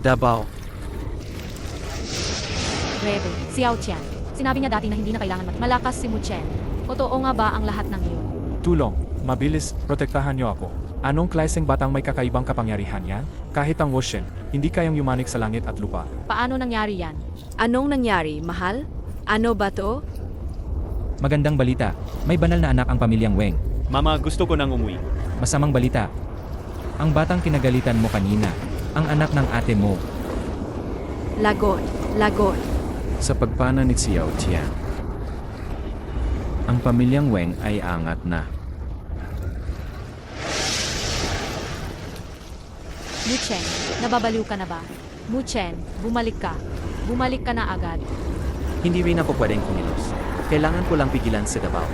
Davao. Rebe, Xiao Tian. Sinabi niya dati na hindi na kailangan malakas si Mu Chen. Totoo nga ba ang lahat ng iyon? Tulong, mabilis, protektahan niyo ako. Anong klaseng batang may kakaibang kapangyarihan yan? Kahit ang Wushin, hindi kayang yumanik sa langit at lupa. Paano nangyari yan? Anong nangyari, mahal? Ano ba to? Magandang balita. May banal na anak ang pamilyang Weng. Mama, gusto ko nang umuwi. Masamang balita. Ang batang kinagalitan mo kanina, ang anak ng ate mo. Lagot, lagot. Sa pagpana ni Xiao Tian, ang pamilyang Weng ay angat na. Mu Chen, nababaliw ka na ba? Mu Chen, bumalik ka. Bumalik ka na agad. Hindi rin ako pwedeng kumilos. Kailangan ko lang pigilan si Davao.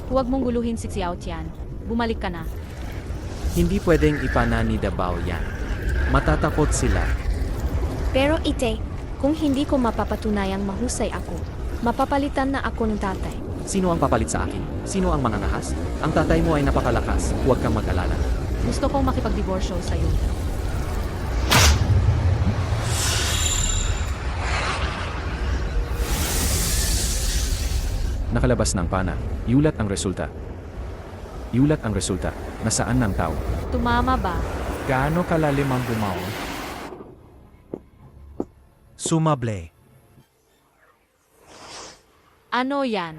Huwag mong guluhin si Xiao Tian. Bumalik ka na. Hindi pwedeng ipana ni Davao yan. Matatakot sila. Pero ite, kung hindi ko mapapatunayang mahusay ako, mapapalitan na ako ng tatay. Sino ang papalit sa akin? Sino ang mangangahas? Ang tatay mo ay napakalakas. Huwag kang mag-alala. Gusto kong makipagdiborsyo sa'yo. Nakalabas ng pana. Iulat ang resulta. Iulat ang resulta. Nasaan ng tao? Tumama ba? Gaano kalalim ang bumaon? Sumable. Ano yan?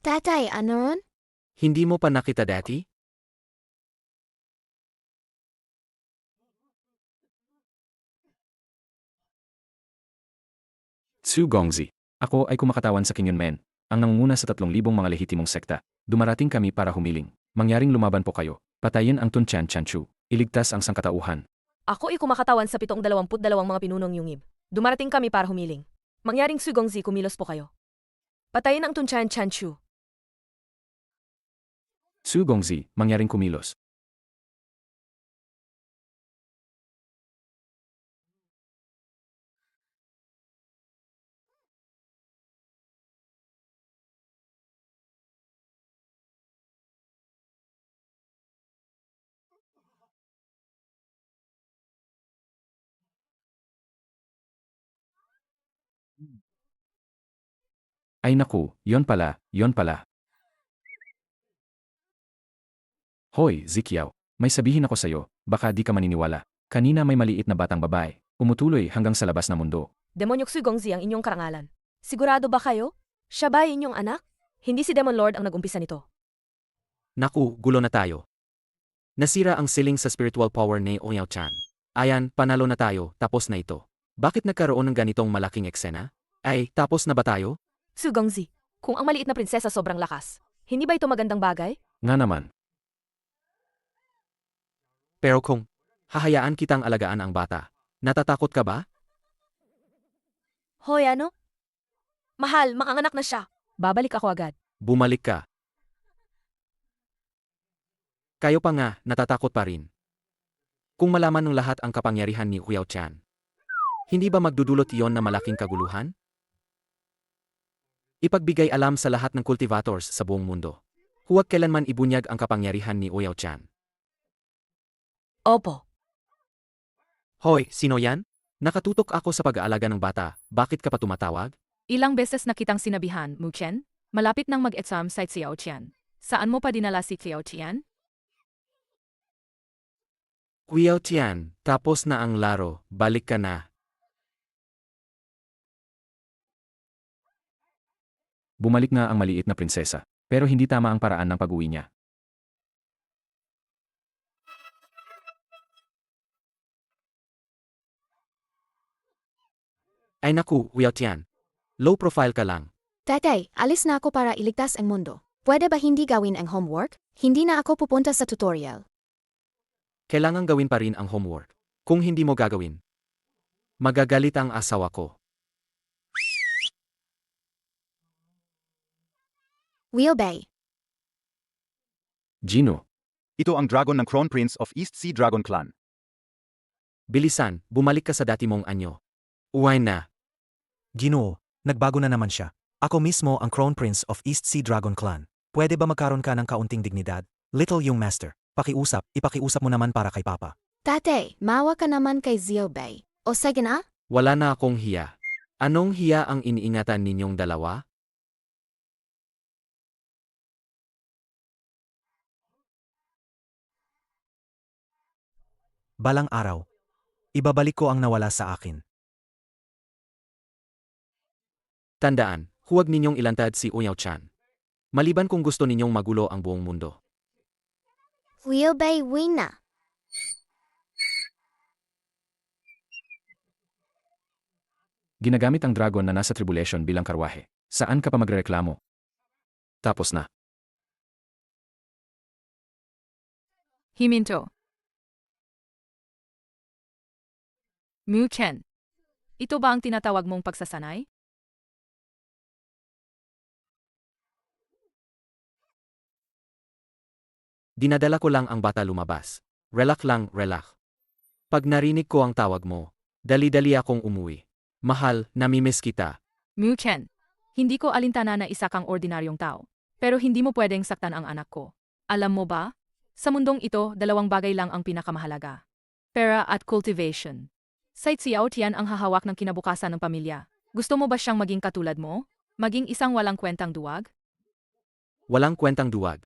Tatay, anon? Hindi mo pa nakita dati? Su Gongzi. Ako ay kumakatawan sa Kinyon Men, ang nangunguna sa 3,000 mga lehitimong sekta. Dumarating kami para humiling. Mangyaring lumaban po kayo. Patayin ang Tunchan Chanchu. Iligtas ang sangkatauhan. Ako ay kumakatawan sa 722 mga pinunong yungib. Dumarating kami para humiling. Mangyaring Sugongzi, kumilos po kayo. Patayin ang Tunchan Chanchu. Su Gongzi, mangyaring kumilos. Ay naku, yon pala, yon pala. Hoy, Zikiao, may sabihin ako sa'yo, baka di ka maniniwala. Kanina may maliit na batang babae, umutuloy hanggang sa labas na mundo. Demonyok Sugongzi ang inyong karangalan. Sigurado ba kayo? Siya ba inyong anak? Hindi si Demon Lord ang nagumpisa nito. Naku, gulo na tayo. Nasira ang ceiling sa spiritual power ni Ouyao Chan. Ayan, panalo na tayo, tapos na ito. Bakit nagkaroon ng ganitong malaking eksena? Ay, tapos na ba tayo? Sugongzi, kung ang maliit na prinsesa sobrang lakas, hindi ba ito magandang bagay? Nga naman. Pero kung hahayaan kitang alagaan ang bata, natatakot ka ba? Hoy, ano? Mahal, makanganak na siya. Babalik ako agad. Bumalik ka. Kayo pa nga, natatakot pa rin. Kung malaman ng lahat ang kapangyarihan ni Ouyao Chan, hindi ba magdudulot iyon na malaking kaguluhan? Ipagbigay alam sa lahat ng cultivators sa buong mundo. Huwag kailanman ibunyag ang kapangyarihan ni Ouyao Chan. Opo. Hoy, sino yan? Nakatutok ako sa pag-aalaga ng bata, bakit ka pa tumatawag? Ilang beses na kitang sinabihan, Mu Chen? Malapit nang mag-exam sa Xiao Tian. Saan mo pa dinala si Xiao Tian? Ouyao Tian, tapos na ang laro, balik ka na. Bumalik nga ang maliit na prinsesa, pero hindi tama ang paraan ng pag-uwi niya. Ay naku, Ouyao Tian. Low profile ka lang. Tatay, alis na ako para iligtas ang mundo. Pwede ba hindi gawin ang homework? Hindi na ako pupunta sa tutorial. Kailangan gawin pa rin ang homework. Kung hindi mo gagawin, magagalit ang asawa ko. Wheelbay. Gino, Ito ang dragon ng Crown Prince of East Sea Dragon Clan. Bilisan, bumalik ka sa dati mong anyo. Uway na. Ginoo, nagbago na naman siya. Ako mismo ang Crown Prince of East Sea Dragon Clan. Pwede ba magkaroon ka ng kaunting dignidad, Little Young Master? Ipakiusap mo naman para kay Papa. Tate, mawa ka naman kay Zilbay. O sige na? Wala na akong hiya. Anong hiya ang iniingatan ninyong dalawa? Balang araw, ibabalik ko ang nawala sa akin. Tandaan, huwag ninyong ilantad si Oyaw Chan. Maliban kung gusto ninyong magulo ang buong mundo. Zilbay wina. Ginagamit ang dragon na nasa tribulation bilang karwahe. Saan ka pa magrereklamo? Tapos na. Himinto. Muchen. Ito ba ang tinatawag mong pagsasanay? Dinadala ko lang ang bata lumabas. Relax lang, relax. Pag narinig ko ang tawag mo, dali-dali akong umuwi. Mahal, namimiss kita. Muchen. Hindi ko alintana na isa kang ordinaryong tao. Pero hindi mo pwedeng saktan ang anak ko. Alam mo ba? Sa mundong ito, dalawang bagay lang ang pinakamahalaga. Pera at cultivation. Si Xiao Tian ang hahawak ng kinabukasan ng pamilya. Gusto mo ba siyang maging katulad mo? Maging isang walang kwentang duwag? Walang kwentang duwag.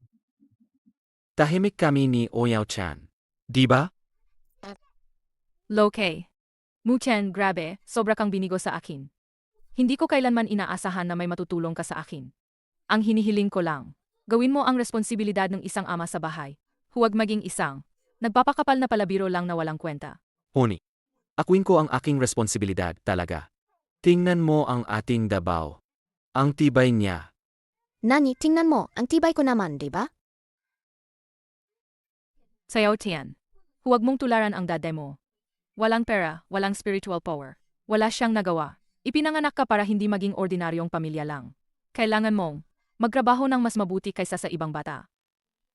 Tahimik kami ni Oyaw Chan. Di ba? Loke. Muchen, grabe, sobra kang binigo sa akin. Hindi ko kailanman inaasahan na may matutulong ka sa akin. Ang hinihiling ko lang, gawin mo ang responsibilidad ng isang ama sa bahay. Huwag maging isang nagpapakapal na palabiro lang na walang kwenta. Honi. Akuin ko ang aking responsibilidad talaga. Tingnan mo ang ating dabaw. Ang tibay niya. Nani, tingnan mo, ang tibay ko naman, di ba? Xiao Tian, huwag mong tularan ang dade mo. Walang pera, walang spiritual power. Wala siyang nagawa. Ipinanganak ka para hindi maging ordinaryong pamilya lang. Kailangan mong magtrabaho ng mas mabuti kaysa sa ibang bata.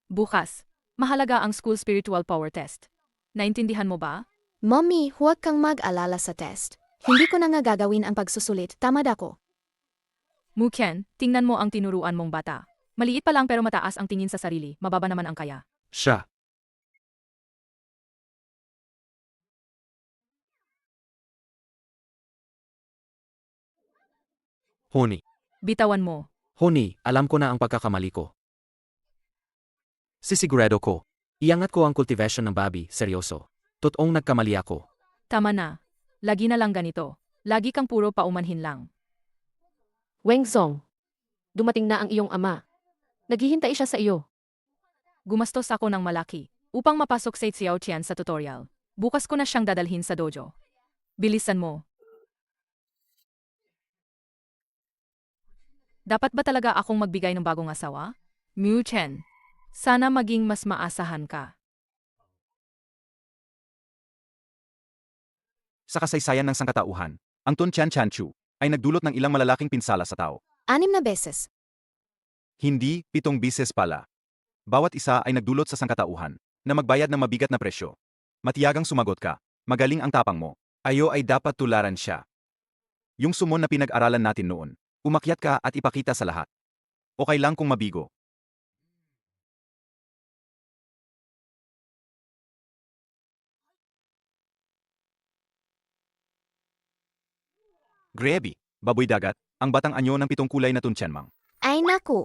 Bukas, mahalaga ang school spiritual power test. Naintindihan mo ba? Mommy, huwag kang mag-alala sa test. Hindi ko na nga gagawin ang pagsusulit, tamad ako. Muchen, tingnan mo ang tinuruan mong bata. Maliit pa lang pero mataas ang tingin sa sarili, mababa naman ang kaya. Siya. Honi. Bitawan mo. Honi, alam ko na ang pagkakamali ko. Sisigurado ko. Iangat ko ang cultivation ng babi, seryoso. Totoong nagkamali ako. Tama na. Lagi na lang ganito. Lagi kang puro paumanhin lang. Wengzong, dumating na ang iyong ama. Naghihintay siya sa iyo. Gumastos ako ng malaki upang mapasok si Xiao Tian sa tutorial. Bukas ko na siyang dadalhin sa dojo. Bilisan mo. Dapat ba talaga akong magbigay ng bagong asawa? Muchen, sana maging mas maasahan ka. Sa kasaysayan ng sangkatauhan, ang Tun Chan Chan Chu ay nagdulot ng ilang malalaking pinsala sa tao. 6 na beses. Hindi 7 bises pala. Bawat isa ay nagdulot sa sangkatauhan na magbayad ng mabigat na presyo. Matiyagang sumagot ka. Magaling ang tapang mo. Ayo ay dapat tularan siya. Yung sumon na pinag-aralan natin noon. Umakyat ka at ipakita sa lahat. Okay lang kung mabigo. Grabe, baboy dagat, ang batang anyo ng 7 kulay na Tuntianmang. Ay naku.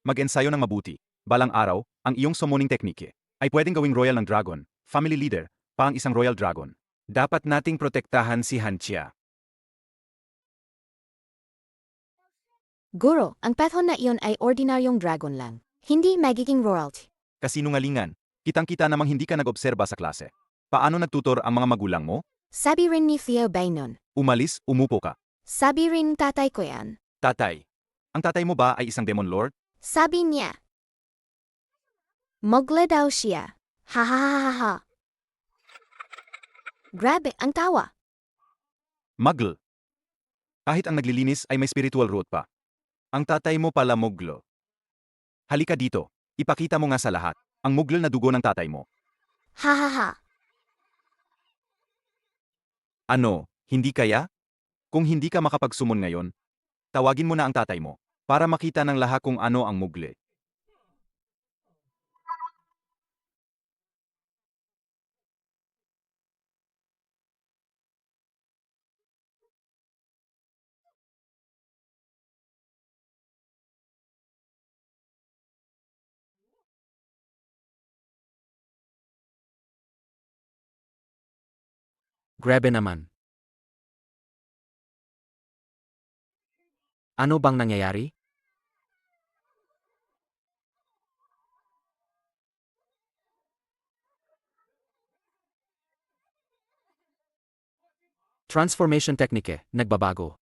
Mag-ensayo ng mabuti. Balang araw, ang iyong summoning teknike ay pwedeng gawing royal ng dragon, family leader, pa ang isang royal dragon. Dapat nating protektahan si Hanchia. Guro, ang pathon na iyon ay ordinaryong dragon lang. Hindi magiging royalty. Kasinungalingan, kitang-kita namang hindi ka nag-obserba sa klase. Paano nagtutor ang mga magulang mo? Sabi rin ni Theo Bainon. Umalis, umupo ka. Sabi rin tatay ko yan. Tatay. Ang tatay mo ba ay isang demon lord? Sabi niya. Mogle daw siya. Ha ha ha ha ha. Grabe, ang tawa. Muggle. Kahit ang naglilinis ay may spiritual root pa. Ang tatay mo pala muglo. Halika dito. Ipakita mo nga sa lahat ang muggle na dugo ng tatay mo. Ha ha ha. Ano, hindi kaya? Kung hindi ka makapagsumon ngayon, tawagin mo na ang tatay mo para makita ng lahat kung ano ang mugle. Grabe naman. Ano bang nangyayari? Transformation technique, nagbabago.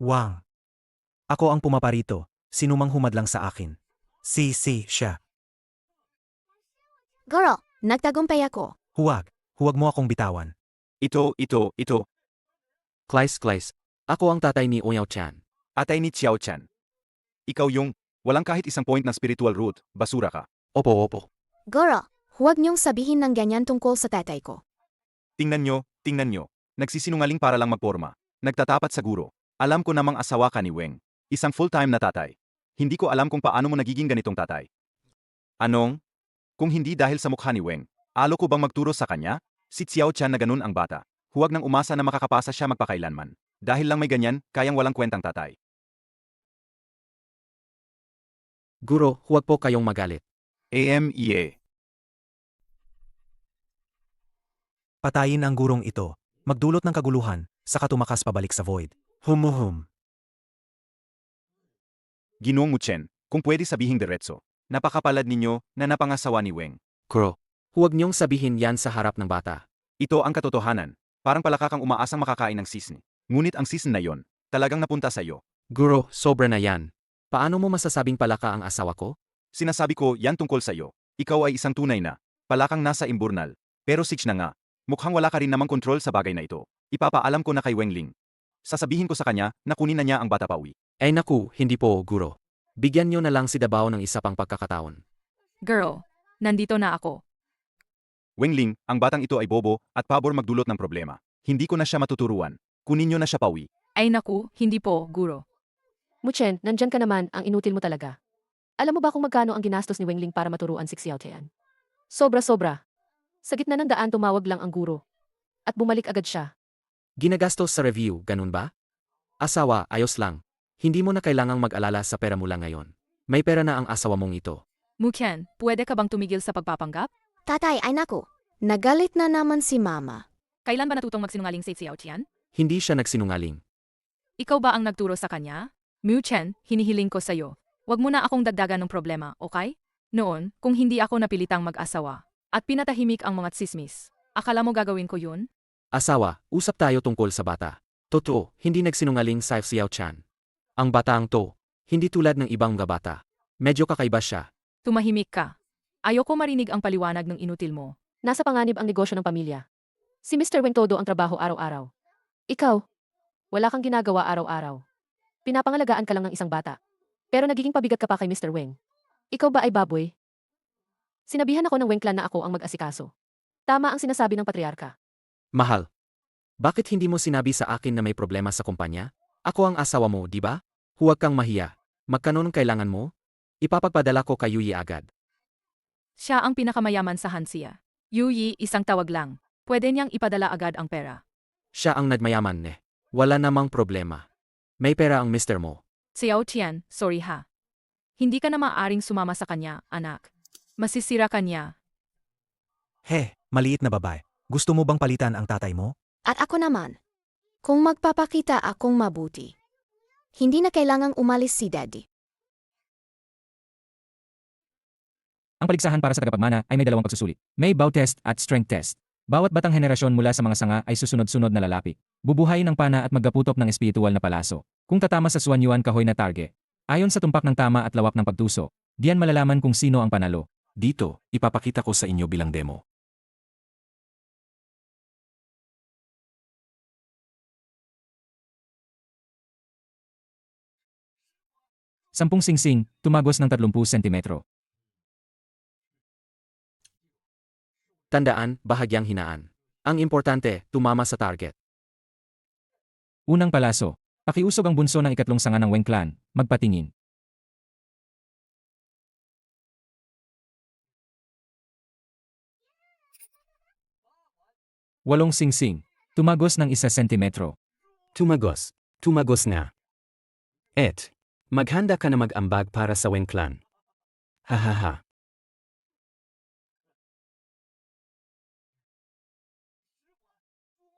Wang. Ako ang pumaparito. Sinumang humadlang sa akin. Si siya. Goro, nagtagumpay ako. Huwag. Huwag mo akong bitawan. Ito. Kleis. Ako ang tatay ni Oyaw Chan. Atay ni Xiao Chan. Ikaw yung, walang kahit isang point ng spiritual root, basura ka. Opo. Goro, huwag niyong sabihin ng ganyan tungkol sa tatay ko. Tingnan nyo. Nagsisinungaling para lang magporma. Nagtatapat sa guro. Alam ko namang asawa ka ni Weng. Isang full-time na tatay. Hindi ko alam kung paano mo nagiging ganitong tatay. Anong? Kung hindi dahil sa mukha ni Weng, alo ko bang magturo sa kanya? Si Xiao Chan na ganun ang bata. Huwag nang umasa na makakapasa siya magpakailanman. Dahil lang may ganyan, kayang walang kwentang tatay. Guro, huwag po kayong magalit. AMEA. Patayin ang gurong ito. Magdulot ng kaguluhan, saka tumakas pabalik sa void. Humuhum. Ginoong Muchen, kung pwede sabihing diretso. Napakapalad ninyo na napangasawa ni Weng. Guro, huwag niyong sabihin yan sa harap ng bata. Ito ang katotohanan. Parang palaka kang umaasang makakain ng sisni. Ngunit ang sisni na yon, talagang napunta sa iyo. Guro, sobra na yan. Paano mo masasabing palaka ang asawa ko? Sinasabi ko, yan tungkol sa iyo. Ikaw ay isang tunay na, palakang nasa imburnal. Pero sich na nga, mukhang wala ka rin namang kontrol sa bagay na ito. Ipapaalam ko na kay Wengling. Sasabihin ko sa kanya na kunin na niya ang bata pauwi. Ay naku, hindi po, Guro. Bigyan niyo na lang si Dabao ng isa pang pagkakataon. Girl, nandito na ako. Wengling, ang batang ito ay bobo at pabor magdulot ng problema. Hindi ko na siya matuturuan. Kunin niyo na siya pauwi. Ay naku, hindi po, Guro. Muchen, nandyan ka naman, ang inutil mo talaga. Alam mo ba kung magkano ang ginastos ni Wengling para maturuan si Xiao Tian? Sobra-sobra. Sa gitna ng daan tumawag lang ang guro. At bumalik agad siya. Ginagastos sa review, ganun ba? Asawa, ayos lang. Hindi mo na kailangang mag-alala sa pera mula ngayon. May pera na ang asawa mong ito. Muchen, pwede ka bang tumigil sa pagpapanggap? Tatay, ay naku. Nagalit na naman si mama. Kailan ba natutong magsinungaling si Xiao Tian? Hindi siya nagsinungaling. Ikaw ba ang nagturo sa kanya? Muchen, hinihiling ko sa'yo. Huwag mo na akong dagdagan ng problema, okay? Noon, kung hindi ako napilitang mag-asawa, at pinatahimik ang mga tsismis, akala mo gagawin ko yun? Asawa, usap tayo tungkol sa bata. Totoo, hindi nagsinungaling sa Xiao Chan. Ang bataang to, hindi tulad ng ibang mga bata. Medyo kakaiba siya. Tumahimik ka. Ayoko marinig ang paliwanag ng inutil mo. Nasa panganib ang negosyo ng pamilya. Si Mr. Weng todo ang trabaho araw-araw. Ikaw, wala kang ginagawa araw-araw. Pinapangalagaan ka lang ng isang bata. Pero nagiging pabigat ka pa kay Mr. Weng. Ikaw ba ay baboy? Sinabihan ako ng Weng clan na ako ang mag-asikaso. Tama ang sinasabi ng patriarka. Mahal. Bakit hindi mo sinabi sa akin na may problema sa kumpanya? Ako ang asawa mo, di ba? Huwag kang mahiya. Magkano ng kailangan mo? Ipapagpadala ko kay Yuyi agad. Siya ang pinakamayaman sa Hansia. Yuyi, isang tawag lang. Pwede niyang ipadala agad ang pera. Siya ang nagmayaman ne. Wala namang problema. May pera ang mister mo. Xiao Tian, sorry ha. Hindi ka na maaaring sumama sa kanya, anak. Masisira ka niya. Maliit na babae. Gusto mo bang palitan ang tatay mo? At ako naman. Kung magpapakita akong mabuti, hindi na kailangang umalis si Daddy. Ang paligsahan para sa tagapagmana ay may dalawang pagsusulit. May bow test at strength test. Bawat batang henerasyon mula sa mga sanga ay susunod-sunod na lalapit. Bubuhayin ng pana at maggaputop ng espiritual na palaso. Kung tatama sa Suanyuan kahoy na target. Ayon sa tumpak ng tama at lawak ng pagtuso, diyan malalaman kung sino ang panalo. Dito, ipapakita ko sa inyo bilang demo. Sampung singsing, tumagos ng 30 sentimetro. Tandaan, bahagyang hinaan. Ang importante, tumama sa target. Unang palaso. Pakiusog ang bunso ng ikatlong sanga ng Weng clan, magpatingin. Walong singsing. Tumagos ng 1 sentimetro. Tumagos. Tumagos na. Maghanda ka na mag-ambag para sa Weng clan. Hahaha.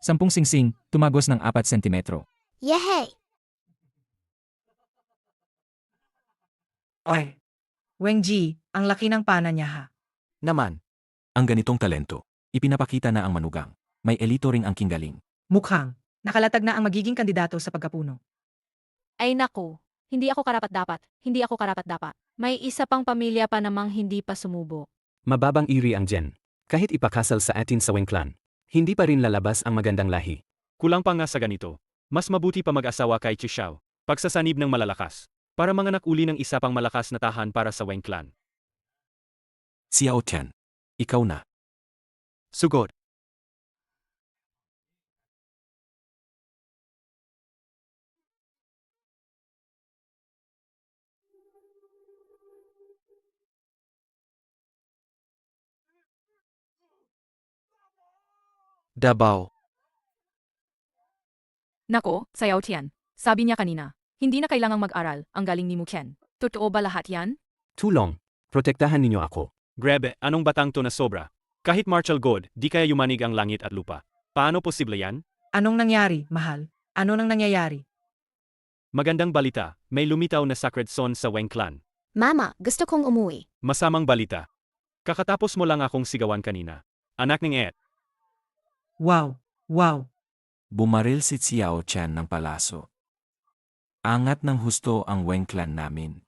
10 singsing, tumagos ng 4 sentimetro. Yehey! Ay. Wengji, ang laki ng pana niya ha. Naman, Ang ganitong talento, ipinapakita na ang manugang. May elito ring ang kinggaling. Mukhang, nakalatag na ang magiging kandidato sa pagkapuno. Ay naku, hindi ako karapat-dapat, hindi ako karapat-dapat. May isa pang pamilya pa namang hindi pa sumubo. Mababang iri ang Jen. Kahit ipakasal sa atin sa Weng clan, hindi pa rin lalabas ang magandang lahi. Kulang pa nga sa ganito. Mas mabuti pa mag-asawa kay Chixiao. Pagsasanib ng malalakas. Para manganak uli ng isa pang malakas na tahan para sa Weng clan. Xiao Tian, ikaw na. sugod. Davao. Nako, Xiao Tian. Sabi niya kanina, hindi na kailangang mag-aral, ang galing ni Muken. Totoo ba lahat yan? Tulong. Protektahan ninyo ako. Grabe, anong batang to na sobra? Kahit martial god, di kaya yumanig ang langit at lupa. Paano posible yan? Anong nangyari, mahal? Ano nang nangyayari? Magandang balita, may lumitaw na sacred son sa Weng clan. Mama, gusto kong umuwi. Masamang balita. Kakatapos mo lang akong sigawan kanina. Anak ng Et. Wow, wow. Bumaril si Xiao Tian ng palaso. Angat ng husto ang Weng clan namin.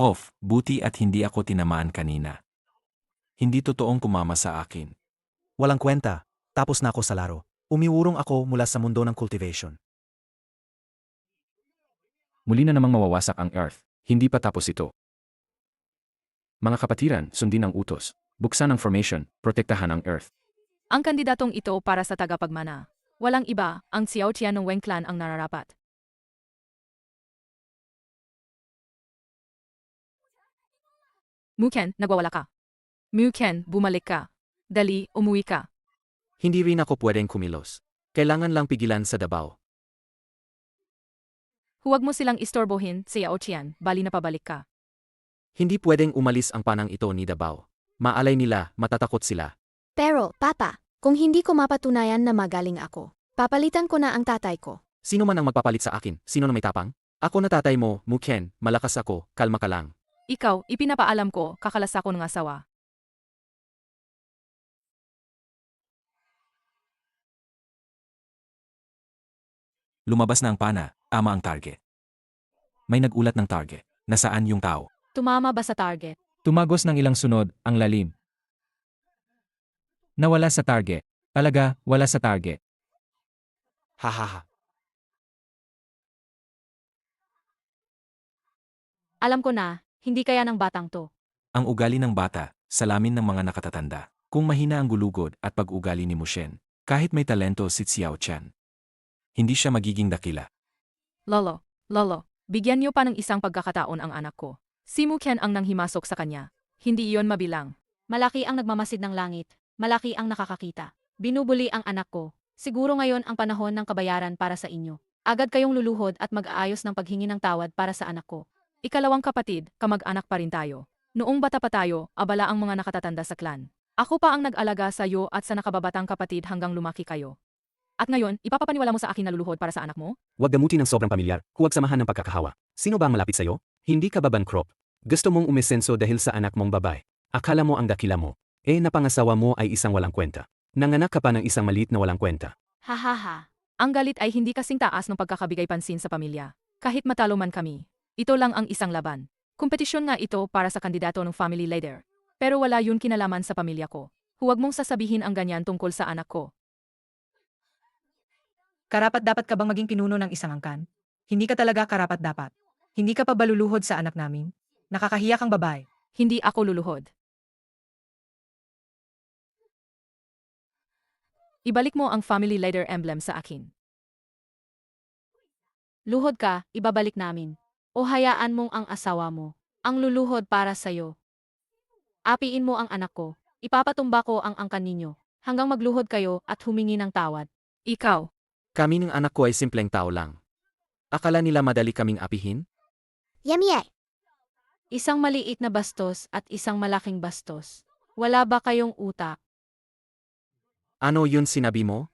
Hof, buti at hindi ako tinamaan kanina. Hindi totoong kumama sa akin. Walang kwenta. Tapos na ako sa laro. Umiwurong ako mula sa mundo ng cultivation. Muli na namang mawawasak ang Earth. Hindi pa tapos ito. Mga kapatiran, sundin ang utos. Buksan ang formation, protektahan ang Earth. Ang kandidatong ito para sa tagapagmana. Walang iba, ang Xiao Tian ng Weng clan ang nararapat. Muken, nagwawala ka. Muken, bumalik ka. Dali, umuwi ka. Hindi rin ako pwedeng kumilos. Kailangan lang pigilan sa Davao. Huwag mo silang istorbohin, Xiao Tian, bali na pabalik ka. Hindi pwedeng umalis ang panang ito ni Davao. Maalay nila, matatakot sila. Pero, Papa, kung hindi ko mapatunayan na magaling ako, papalitan ko na ang tatay ko. Sino man ang magpapalit sa akin? Sino na may tapang? Ako na tatay mo, Muken, malakas ako, kalma ka lang. Ikaw, ipinapaalam ko, kakalas ako ng asawa. Lumabas na ang pana, ama ang target. May nagulat ng target. Nasaan yung tao? Tumama ba sa target? Tumagos ng ilang sunod, ang lalim. Nawala sa target. Talaga, wala sa target. Hahaha. Alam ko na, hindi kaya ng batang to. Ang ugali ng bata, salamin ng mga nakatatanda. Kung mahina ang gulugod at pag-ugali ni Mushen, kahit may talento si Xiao Tian, hindi siya magiging dakila. Lolo, bigyan niyo pa ng isang pagkakataon ang anak ko. Si Muken ang nanghimasok sa kanya. Hindi iyon mabilang. Malaki ang nagmamasid ng langit, malaki ang nakakakita. Binubuli ang anak ko. Siguro ngayon ang panahon ng kabayaran para sa inyo. Agad kayong luluhod at mag-aayos ng paghingi ng tawad para sa anak ko. Ikalawang kapatid, kamag-anak pa rin tayo. Noong bata pa tayo, abala ang mga nakatatanda sa klan. Ako pa ang nag-alaga sa iyo at sa nakababatang kapatid hanggang lumaki kayo. At ngayon, ipapapaniwala mo sa akin na luluhod para sa anak mo? Huwag gamutin ng sobrang pamilyar, huwag samahan ng pagkakahawa. Sino ba ang malapit sa'yo? Hindi ka ba bankrop? Gusto mong umesenso dahil sa anak mong babae. Akala mo ang dakila mo. Napangasawa mo ay isang walang kwenta. Nanganak ka pa ng isang maliit na walang kwenta. Hahaha. Ang galit ay hindi kasing taas ng pagkakabigay pansin sa pamilya. Kahit matalo man kami. Ito lang ang isang laban. Kompetisyon nga ito para sa kandidato ng family leader. Pero wala yun kinalaman sa pamilya ko. Huwag mong sasabihin ang ganyan tungkol sa anak ko. Karapat-dapat ka bang maging pinuno ng isang angkan? Hindi ka talaga karapat-dapat. Hindi ka pa ba luluhod sa anak namin? Nakakahiya kang babae. Hindi ako luluhod. Ibalik mo ang family leader emblem sa akin. Luhod ka, ibabalik namin. O hayaan mong ang asawa mo, ang luluhod para sa'yo. Apiin mo ang anak ko, ipapatumba ko ang angkan ninyo, hanggang magluhod kayo at humingi ng tawad. Ikaw, Kami ng anak ko ay simpleng tao lang. Akala nila madali kaming apihin? Yamie! Isang maliit na bastos at isang malaking bastos. Wala ba kayong utak? Ano yun sinabi mo?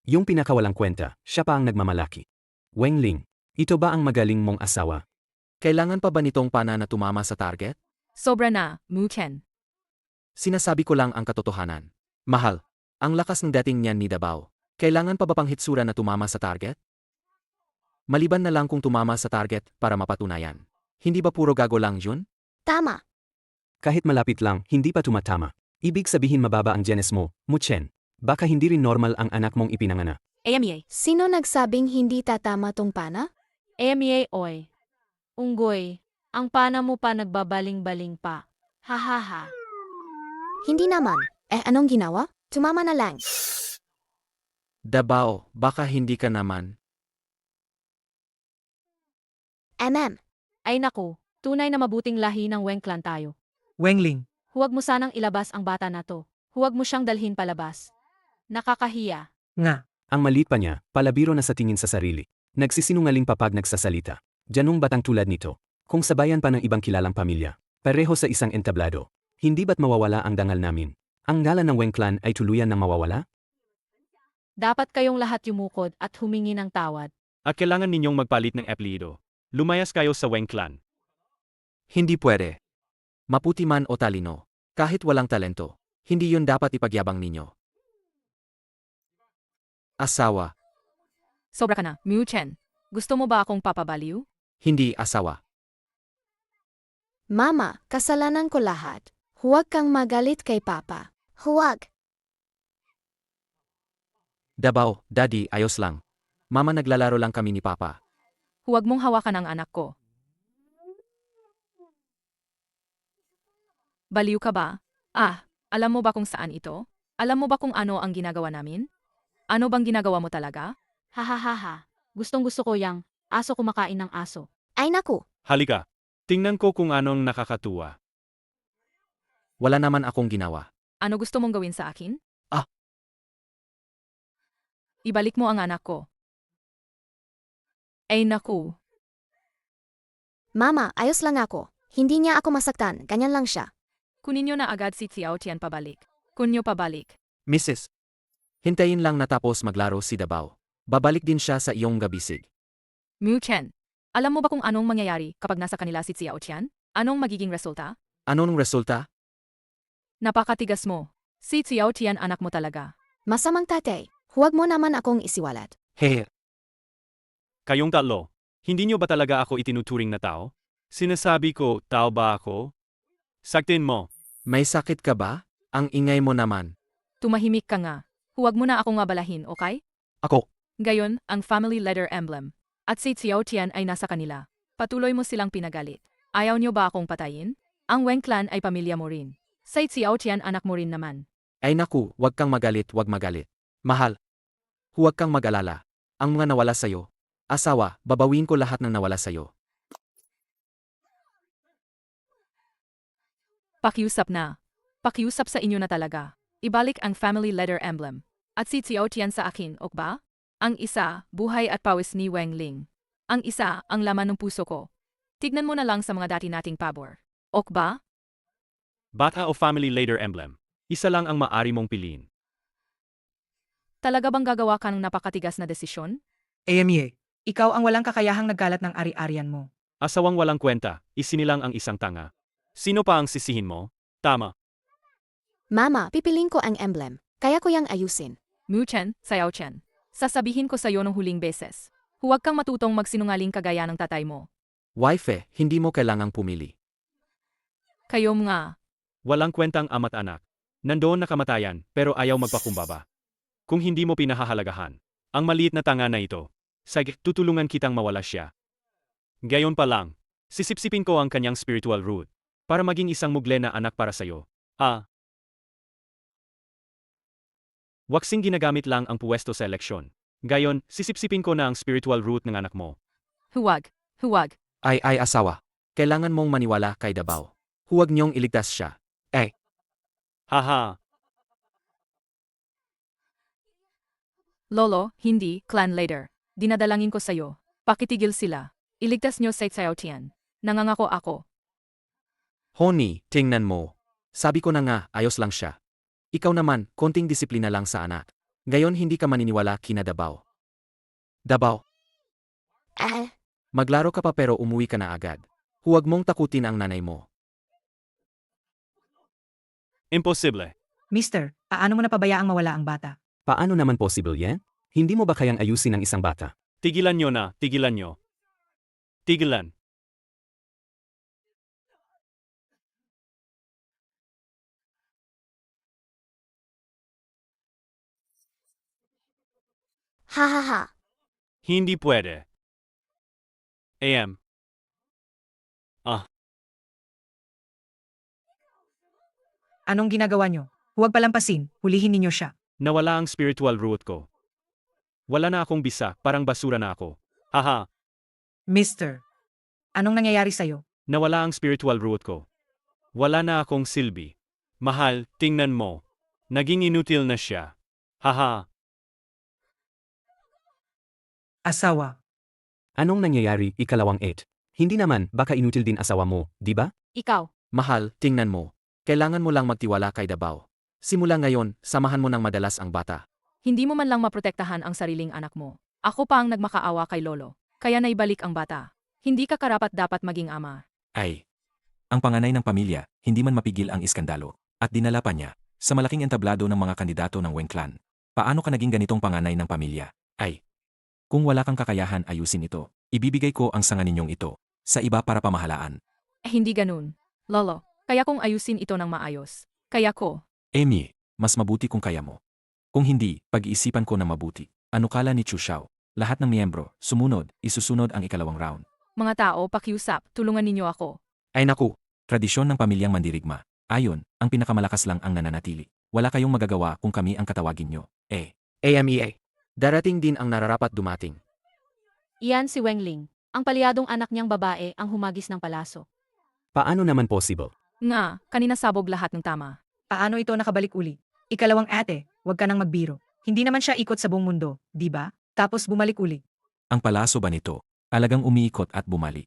Yung pinakawalang kwenta, siya pa ang nagmamalaki. Wengling, ito ba ang magaling mong asawa? Kailangan pa ba nitong pana na tumama sa target? Sobra na, Mu Chen. Sinasabi ko lang ang katotohanan. Mahal, ang lakas ng dating niyan ni Dabao. Kailangan pa ba pang hitsura na tumama sa target? Maliban na lang kung tumama sa target para mapatunayan. Hindi ba puro gago lang yun? Tama. Kahit malapit lang, hindi pa tumatama. Ibig sabihin mababa ang genes mo, Muchen. Baka hindi rin normal ang anak mong ipinangana. AMEA. Sino nagsabing hindi tatama tong pana? AMEA oy. Unggoy, ang pana mo pa nagbabaling-baling pa. Hahaha. Hindi naman. Anong ginawa? Tumama na lang. Dabao, baka hindi ka naman. Ay naku, tunay na mabuting lahi ng Weng clan tayo. Wengling, Huwag mo sanang ilabas ang bata na to. Huwag mo siyang dalhin palabas. Nakakahiya. nga. Ang maliit pa niya, palabiro na sa tingin sa sarili. Nagsisinungaling pa pag nagsasalita. Diyanong batang tulad nito. Kung sabayan pa ng ibang kilalang pamilya. Pareho sa isang entablado. Hindi ba't mawawala ang dangal namin? Ang ngalan ng Weng clan ay tuluyan ng mawawala? Dapat kayong lahat yumukod at humingi ng tawad. At kailangan ninyong magpalit ng apelyido. Lumayas kayo sa Weng clan. Hindi pwede. Maputi man o talino. Kahit walang talento. Hindi yun dapat ipagyabang ninyo. Asawa, Sobra ka na, Mu Chen. Gusto mo ba akong papabaliw? hindi asawa. Mama, kasalanan ko lahat. Huwag kang magalit kay Papa. Huwag. Dabao, Daddy, ayos lang. Mama, naglalaro lang kami ni Papa. Huwag mong hawakan ang anak ko. Baliw ka ba? Alam mo ba kung saan ito? Alam mo ba kung ano ang ginagawa namin? Ano bang ginagawa mo talaga? Hahaha. Gustong-gusto ko yang aso kumakain ng aso. Ay naku. Halika. Tingnan ko kung anong nakakatuwa. Wala naman akong ginawa. Ano gusto mong gawin sa akin? Ah. Ibalik mo ang anak ko. Ay naku. Mama, ayos lang ako. Hindi niya ako masaktan. Ganyan lang siya. Kunin niyo na agad si Xiao Tian pabalik. Kunyo pabalik. Mrs. Hintayin lang natapos maglaro si Dabao. Babalik din siya sa iyong gabisig. Mu Chen, alam mo ba kung anong mangyayari kapag nasa kanila si Xiao Tian? Anong magiging resulta? Anong resulta? Napakatigas mo. Si Xiao Tian anak mo talaga. Masamang tatay. Huwag mo naman akong isiwalat. Hehe. Kayong tatlo, hindi nyo ba talaga ako itinuturing na tao? Sinasabi ko, tao ba ako? Saktin mo. May sakit ka ba? Ang ingay mo naman. Tumahimik ka nga. Huwag mo na akong abalahin, okay? Ako. Gayon, ang family letter emblem. At si Xiao Tian ay nasa kanila. Patuloy mo silang pinagalit. Ayaw niyo ba akong patayin? Ang Weng clan ay pamilya mo rin. Si Xiao Tian anak mo rin naman. Ay naku, wag kang magalit, wag magalit. Mahal. Huwag kang mag-alala. Ang mga nawala sa'yo. Asawa, babawin ko lahat ng nawala sa'yo. Pakiusap na. Pakiusap sa inyo na talaga. Ibalik ang family letter emblem. At si Xiao Tian sa akin, ok ba? Ang isa, buhay at pawis ni Weng Ling. Ang isa, ang laman ng puso ko. Tignan mo na lang sa mga dati nating pabor. Ok ba? Bata o family leader emblem. Isa lang ang maari mong piliin. Talaga bang gagawa ka ng napakatigas na desisyon? AMEA, ikaw ang walang kakayahang nagkalat ng ari-arian mo. Asawang walang kwenta, isinilang ang isang tanga. Sino pa ang sisihin mo? Tama. Mama, pipiling ko ang emblem. Kaya ko yang ayusin. Mu Chen, Xiao Chen. Sasabihin ko sa iyo ng huling beses. Huwag kang matutong magsinungaling kagaya ng tatay mo. Wife, hindi mo kailangang pumili. Kayo nga. Walang kwentang ama't anak. Nandoon na kamatayan, pero ayaw magpakumbaba. Kung hindi mo pinahahalagahan, ang maliit na tanga na ito, sige, tutulungan kitang mawala siya. Gayon pa lang, sisipsipin ko ang kanyang spiritual root, para maging isang mugle na anak para sa'yo. Waksing ginagamit lang ang puwesto sa eleksyon. Gayon, sisipsipin ko na ang spiritual root ng anak mo. Huwag. Huwag. Ay asawa. Kailangan mong maniwala kay Dabao. Huwag niyong iligtas siya. Haha. Lolo, hindi, clan leader. Dinadalangin ko sa'yo. Pakitigil sila. Iligtas niyo si Xiao Tian. Nangangako ako. Honey, tingnan mo. Sabi ko na nga, ayos lang siya. Ikaw naman, konting disiplina lang sa anak. Ngayon hindi ka maniniwala kina Dabaw. Dabaw, maglaro ka pa pero umuwi ka na agad. Huwag mong takutin ang nanay mo. Imposible. Mister, paano mo napabayaang mawala ang bata? Paano naman possible yan? Hindi mo ba kayang ayusin ang isang bata? Tigilan nyo na, tigilan nyo. Tigilan. Hahaha. Hindi pwede. AM. Anong ginagawa nyo? Huwag palampasin, hulihin ninyo siya. Nawala ang spiritual root ko. Wala na akong bisa, parang basura na ako. Haha, Mister, anong nangyayari sa'yo? nawala ang spiritual root ko. Wala na akong silbi. Mahal, tingnan mo. Naging inutil na siya. Haha, Asawa. Anong nangyayari, ikalawang 8? Hindi naman, baka inutil din asawa mo, di ba? Ikaw, Mahal, tingnan mo. Kailangan mo lang magtiwala kay Dabaw. Simula ngayon, samahan mo ng madalas ang bata. Hindi mo man lang maprotektahan ang sariling anak mo. Ako pa ang nagmakaawa kay Lolo. Kaya naibalik ang bata. Hindi ka karapat dapat maging ama. Ay. Ang panganay ng pamilya, hindi man mapigil ang iskandalo. At dinala pa niya, sa malaking entablado ng mga kandidato ng Weng Clan. Paano ka naging ganitong panganay ng pamilya? Ay. Kung wala kang kakayahan ayusin ito, ibibigay ko ang sanga ninyong ito, sa iba para pamahalaan. Hindi ganun. Lolo, kaya kong ayusin ito ng maayos. Kaya ko. Amy, mas mabuti kung kaya mo. Kung hindi, pag-iisipan ko na mabuti. Ano kala ni Chu Xiao? Lahat ng miyembro, sumunod, isusunod ang ikalawang round. Mga tao, pakiusap, tulungan ninyo ako. Ay naku, Tradisyon ng pamilyang mandirigma. Ayon, ang pinakamalakas lang ang nananatili. Wala kayong magagawa kung kami ang katawagin nyo. AMEA. Darating din ang nararapat dumating. iyan si Wengling. Ang palyadong anak niyang babae ang humagis ng palaso. Paano naman possible? Nga, kanina sabog lahat ng tama. Paano ito nakabalik uli? Ikalawang ate, huwag ka nang magbiro. Hindi naman siya ikot sa buong mundo, di ba? Tapos bumalik uli. Ang palaso ba nito? Alagang umiikot at bumalik.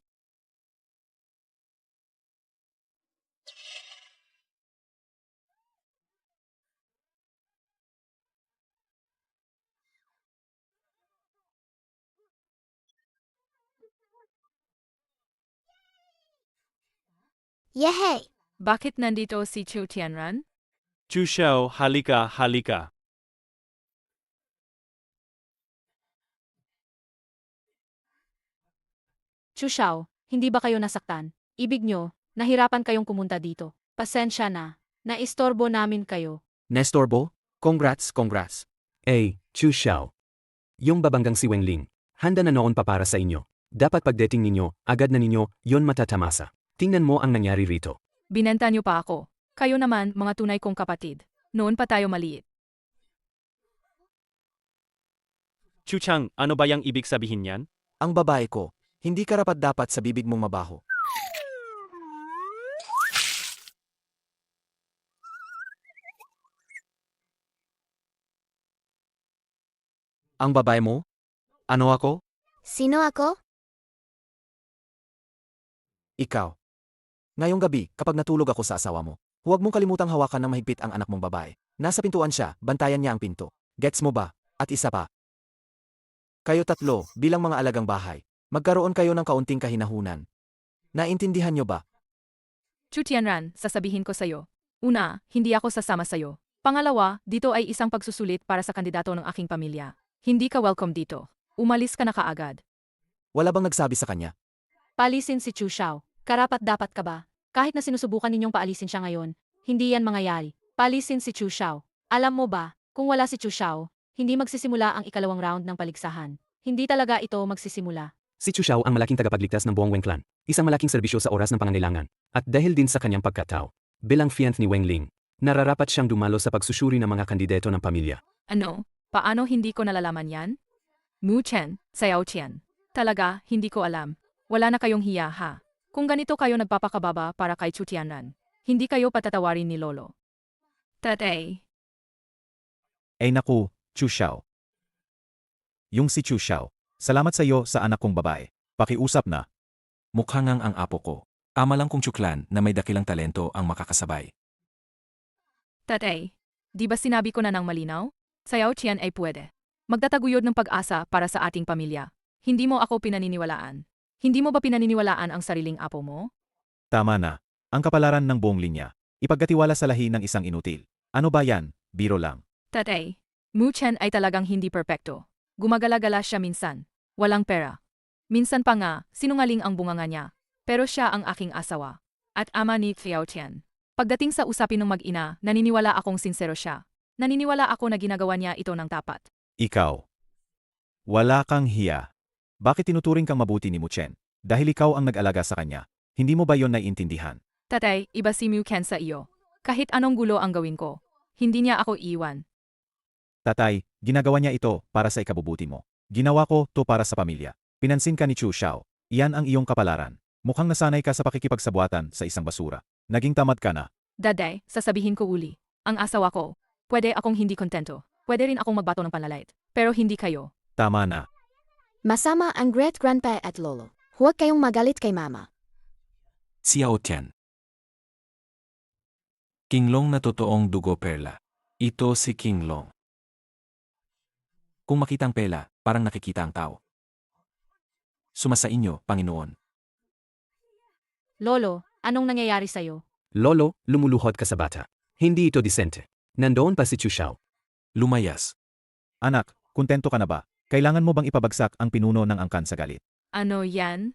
Yehey! Bakit nandito si Chu Tianran? Chu Xiao, halika, halika. Chu Xiao, hindi ba kayo nasaktan? Ibig nyo, nahirapan kayong pumunta dito. Pasensya na. Naistorbo namin kayo. Nestorbo? Congrats. Chu Xiao. Yung babanggang si Wengling, handa na noon pa para sa inyo. Dapat pagdating ninyo, agad na ninyo, yon matatamasa. Tingnan mo ang nangyari rito. Binenta niyo pa ako. Kayo naman, mga tunay kong kapatid. Noon pa tayo maliit. Chu Chang, ano ba yung ibig sabihin yan? Ang babae ko, hindi karapat dapat sa bibig mong mabaho. Ang babae mo? Ano ako? Sino ako? Ikaw. Ngayong gabi, kapag natulog ako sa asawa mo, huwag mong kalimutang hawakan ng mahigpit ang anak mong babae. Nasa pintuan siya, bantayan niya ang pinto. Gets mo ba? At isa pa. Kayo tatlo, bilang mga alagang bahay, magkaroon kayo ng kaunting kahinahunan. Naintindihan niyo ba? Chu Tianran, sasabihin ko sa'yo. Una, hindi ako sasama sa'yo. Pangalawa, dito ay isang pagsusulit para sa kandidato ng aking pamilya. Hindi ka welcome dito. Umalis ka na kaagad. Wala bang nagsabi sa kanya? Palisin si Chu Xiao. Karapat dapat ka ba? Kahit na sinusubukan ninyong paalisin siya ngayon, hindi yan mangyayari. Palisin si Chu Xiao. Alam mo ba, kung wala si Chu Xiao, hindi magsisimula ang ikalawang round ng paligsahan. Hindi talaga ito magsisimula. Si Chu Xiao ang malaking tagapagligtas ng buong Weng Clan. Isang malaking serbisyo sa oras ng pangangailangan. At dahil din sa kanyang pagkatao, bilang fiancé ni Wengling, nararapat siyang dumalo sa pagsusuri ng mga kandidato ng pamilya. Ano? Paano hindi ko nalalaman yan? Mu Chen, Xiao Qian. Talaga, hindi ko alam. Wala na kayong hiya ha. Kung ganito kayo nagpapakababa para kay Chu Tianran, hindi kayo patatawarin ni Lolo. Tatay. Ay naku, Chu Xiao. Yung si Chu Xiao. Salamat sa iyo sa anak kong babae. Pakiusap na. Mukha ngang ang apo ko. Ama lang kong Chuklan na may dakilang talento ang makakasabay. Tatay. Di ba sinabi ko na ng malinaw? Sayaw Tian ay pwede. Magtataguyod ng pag-asa para sa ating pamilya. Hindi mo ako pinaniniwalaan. Hindi mo ba pinaniniwalaan ang sariling apo mo? Tama na. Ang kapalaran ng buong linya. Ipagkatiwala sa lahi ng isang inutil. Ano ba yan? Biro lang. Tatay, Mu Chen ay talagang hindi perpekto. Gumagala-gala siya minsan. Walang pera. Minsan pa nga, sinungaling ang bunganga niya. Pero siya ang aking asawa. At ama ni Xiao Tian. Pagdating sa usapin ng mag-ina, naniniwala akong sincero siya. Naniniwala ako na ginagawa niya ito ng tapat. Ikaw. Wala kang hiya. Bakit tinuturing kang mabuti ni Muchen? Dahil ikaw ang nag-alaga sa kanya. Hindi mo ba yon naiintindihan? Tatay, iba si Mu Ken sa iyo. Kahit anong gulo ang gawin ko, hindi niya ako iiwan. Tatay, ginagawa niya ito para sa ikabubuti mo. Ginawa ko to para sa pamilya. Pinansin ka ni Chu Xiao. Iyan ang iyong kapalaran. Mukhang nasanay ka sa pakikipagsabuatan sa isang basura. Naging tamad ka na. Daday, sasabihin ko uli. Ang asawa ko, pwede akong hindi kontento. Pwede rin akong magbato ng panlalait. Pero hindi kayo. Tama na. Masama ang great-grandpa at lolo. Huwag kayong magalit kay mama. Xiao Tian. Kinglong na totoong dugo perla. Ito si Kinglong. Kung makita ang pela, parang nakikita ang tao. Sumasa inyo, Panginoon. Lolo, anong nangyayari sa'yo? Lolo, lumuluhod ka sa bata. Hindi ito disente. Nandoon pa si Chu Xiao. Lumayas. Anak, kontento ka na ba? Kailangan mo bang ipabagsak ang pinuno ng angkan sa galit? Ano yan?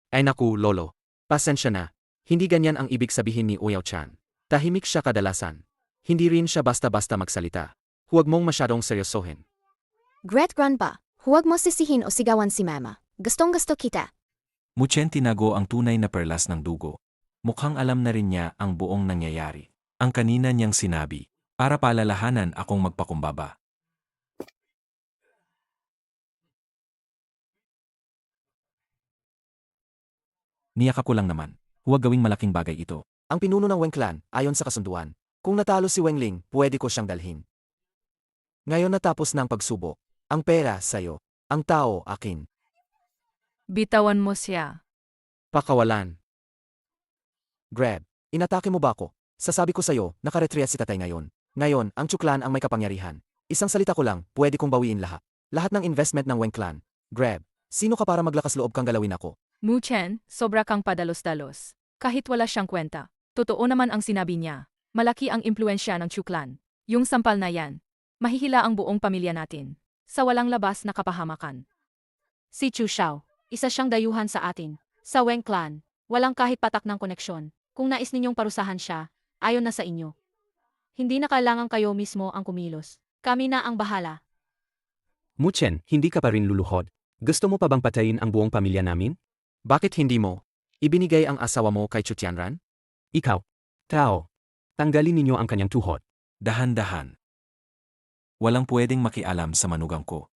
Ay naku, lolo. Pasensya na. Hindi ganyan ang ibig sabihin ni Uyao Chan. Tahimik siya kadalasan. Hindi rin siya basta-basta magsalita. Huwag mong masyadong seryosohin. Great-grandpa, huwag mo sisihin o sigawan si mama. Gustong-gusto kita. Muchen tinago ang tunay na perlas ng dugo. Mukhang alam na rin niya ang buong nangyayari. Ang kanina niyang sinabi, para paalalahanan akong magpakumbaba. Niyak ako lang naman. Huwag gawing malaking bagay ito. Ang pinuno ng Weng Clan, ayon sa kasunduan. Kung natalo si Weng Ling, pwede ko siyang dalhin. Ngayon natapos na ang pagsubok. Ang pera, sayo. Ang tao, akin. Bitawan mo siya. Pakawalan. Grab, inatake mo ba ako? Sasabi ko sa'yo, nakaretriya si tatay ngayon. Ngayon, ang Chu Clan ang may kapangyarihan. Isang salita ko lang, pwede kong bawiin lahat. Lahat ng investment ng Weng Clan. Grab, sino ka para maglakas loob kang galawin ako? Mu Chen, sobra kang padalos-dalos. Kahit wala siyang kwenta. Totoo naman ang sinabi niya. Malaki ang impluensya ng Chu Clan. Yung sampal na yan. Mahihila ang buong pamilya natin. Sa walang labas na kapahamakan. Si Chu Xiao, isa siyang dayuhan sa atin. Sa Weng Clan, walang kahit patak ng koneksyon. Kung nais ninyong parusahan siya, ayon na sa inyo. Hindi na kailangan kayo mismo ang kumilos. Kami na ang bahala. Muchen, hindi ka pa rin luluhod. Gusto mo pa bang patayin ang buong pamilya namin? Bakit hindi mo? Ibinigay ang asawa mo kay Chu Tianran? Ikaw, tao, tanggalin ninyo ang kanyang tuhod. Dahan-dahan. Walang pwedeng makialam sa manugang ko.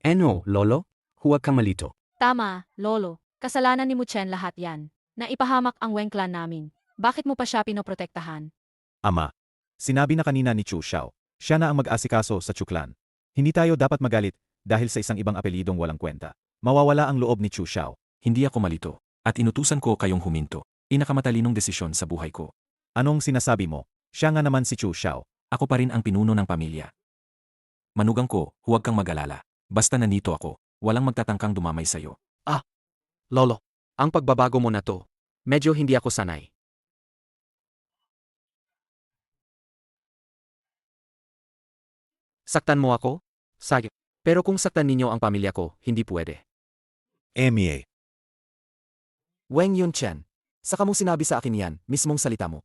Ano, lolo? Huwag kang malito. Tama, lolo. Kasalanan ni Mu Chen lahat yan. Naipahamak ang Weng Clan namin. Bakit mo pa siya pinoprotektahan? Ama, sinabi na kanina ni Chu Xiao. Siya na ang mag-asikaso sa Chu Clan. Hindi tayo dapat magalit dahil sa isang ibang apelidong walang kwenta. Mawawala ang loob ni Chu Xiao. Hindi ako malito. At inutusan ko kayong huminto. Inakamatalinong desisyon sa buhay ko. Anong sinasabi mo? Siya nga naman si Chu Xiao. Ako pa rin ang pinuno ng pamilya. Manugang ko, huwag kang mag-alala. Basta nandito ako, walang magtatangkang dumamay sa'yo. Lolo, ang pagbabago mo na to. Medyo hindi ako sanay. Saktan mo ako? Sige. Pero kung saktan ninyo ang pamilya ko, hindi pwede. Emie. Weng Yunchen, saka mong sinabi sa akin yan, mismong salita mo.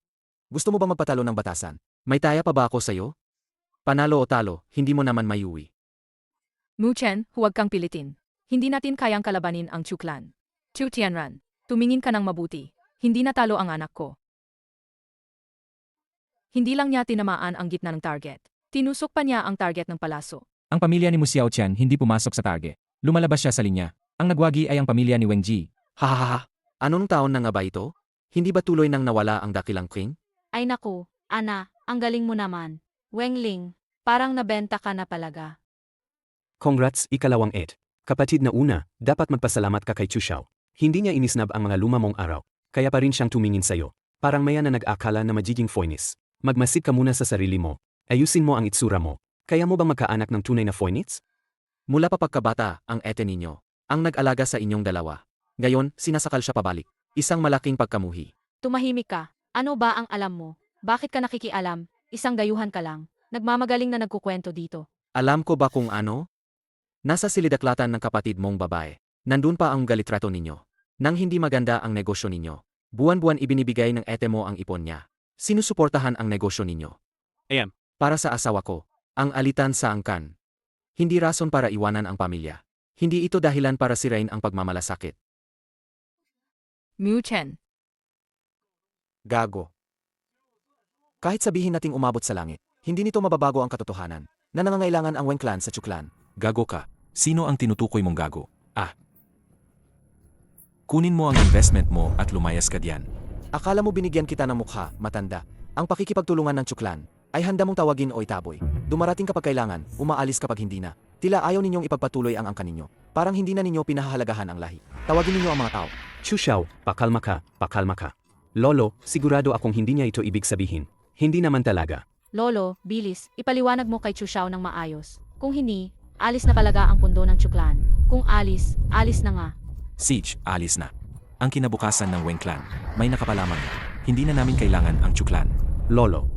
Gusto mo ba magpatalo ng batasan? May taya pa ba ako sa'yo? Panalo o talo, hindi mo naman mayuwi. Mu Chen, huwag kang pilitin. Hindi natin kayang kalabanin ang Chu Clan. Chu Tianran, tumingin ka ng mabuti. Hindi natalo ang anak ko. Hindi lang niya tinamaan ang gitna ng target. Tinusok pa niya ang target ng palaso. Ang pamilya ni Mu Xiaotian hindi pumasok sa target. Lumalabas siya sa linya. Ang nagwagi ay ang pamilya ni Weng Ji. Hahaha, anong taon na nga ba ito? Hindi ba tuloy nang nawala ang dakilang king? Ay naku, Ana, ang galing mo naman. Weng Ling, parang nabenta ka na palaga. Congrats, ikalawang 8. Kapatid na una, dapat magpasalamat ka kay Chu Xiao. Hindi niya inisnab ang mga luma mong araw, kaya pa rin siyang tumingin sa'yo. Parang maya na nag-akala na magiging Phoenix. Magmasid ka muna sa sarili mo. Ayusin mo ang itsura mo. Kaya mo bang magkaanak ng tunay na Phoenix? Mula pa pagkabata, ang ete ninyo, ang nag-alaga sa inyong dalawa. Ngayon, sinasakal siya pabalik. Isang malaking pagkamuhi. Tumahimik ka. Ano ba ang alam mo? Bakit ka nakikialam? Isang dayuhan ka lang. Nagmamagaling na nagkukwento dito. Alam ko ba kung ano? Nasa silidaklatan ng kapatid mong babae. Nandun pa ang galitrato ninyo. Nang hindi maganda ang negosyo ninyo. Buwan-buwan ibinibigay ng ete mo ang ipon niya. Sinusuportahan ang negosyo ninyo. Ayan. Para sa asawa ko, ang alitan sa angkan. Hindi rason para iwanan ang pamilya. Hindi ito dahilan para sirain ang pagmamalasakit. Mu Chen. Gago. Kahit sabihin nating umabot sa langit, hindi nito mababago ang katotohanan na nangangailangan ang Weng clan sa Chu clan. Gago ka. Sino ang tinutukoy mong gago? Kunin mo ang investment mo at lumayas ka diyan. Akala mo binigyan kita ng mukha, matanda. Ang pakikipagtulungan ng Chu clan ay handa mong tawagin o itaboy. Dumarating kapag kailangan, umaalis kapag hindi na. Tila ayaw ninyong ipagpatuloy ang angkan ninyo. Parang hindi na ninyo pinahahalagahan ang lahi. Tawagin ninyo ang mga tao. Chu Xiao, pakalma ka, pakalma ka. Lolo, sigurado akong hindi niya ito ibig sabihin. Hindi naman talaga. Lolo, bilis, ipaliwanag mo kay Chu Xiao ng maayos. Kung hindi, alis na talaga ang pundo ng Chuklan. Kung alis, alis na nga. Siege, alis na. Ang kinabukasan ng Weng clan, may nakapalamang na. Hindi na namin kailangan ang Chu clan. Lolo,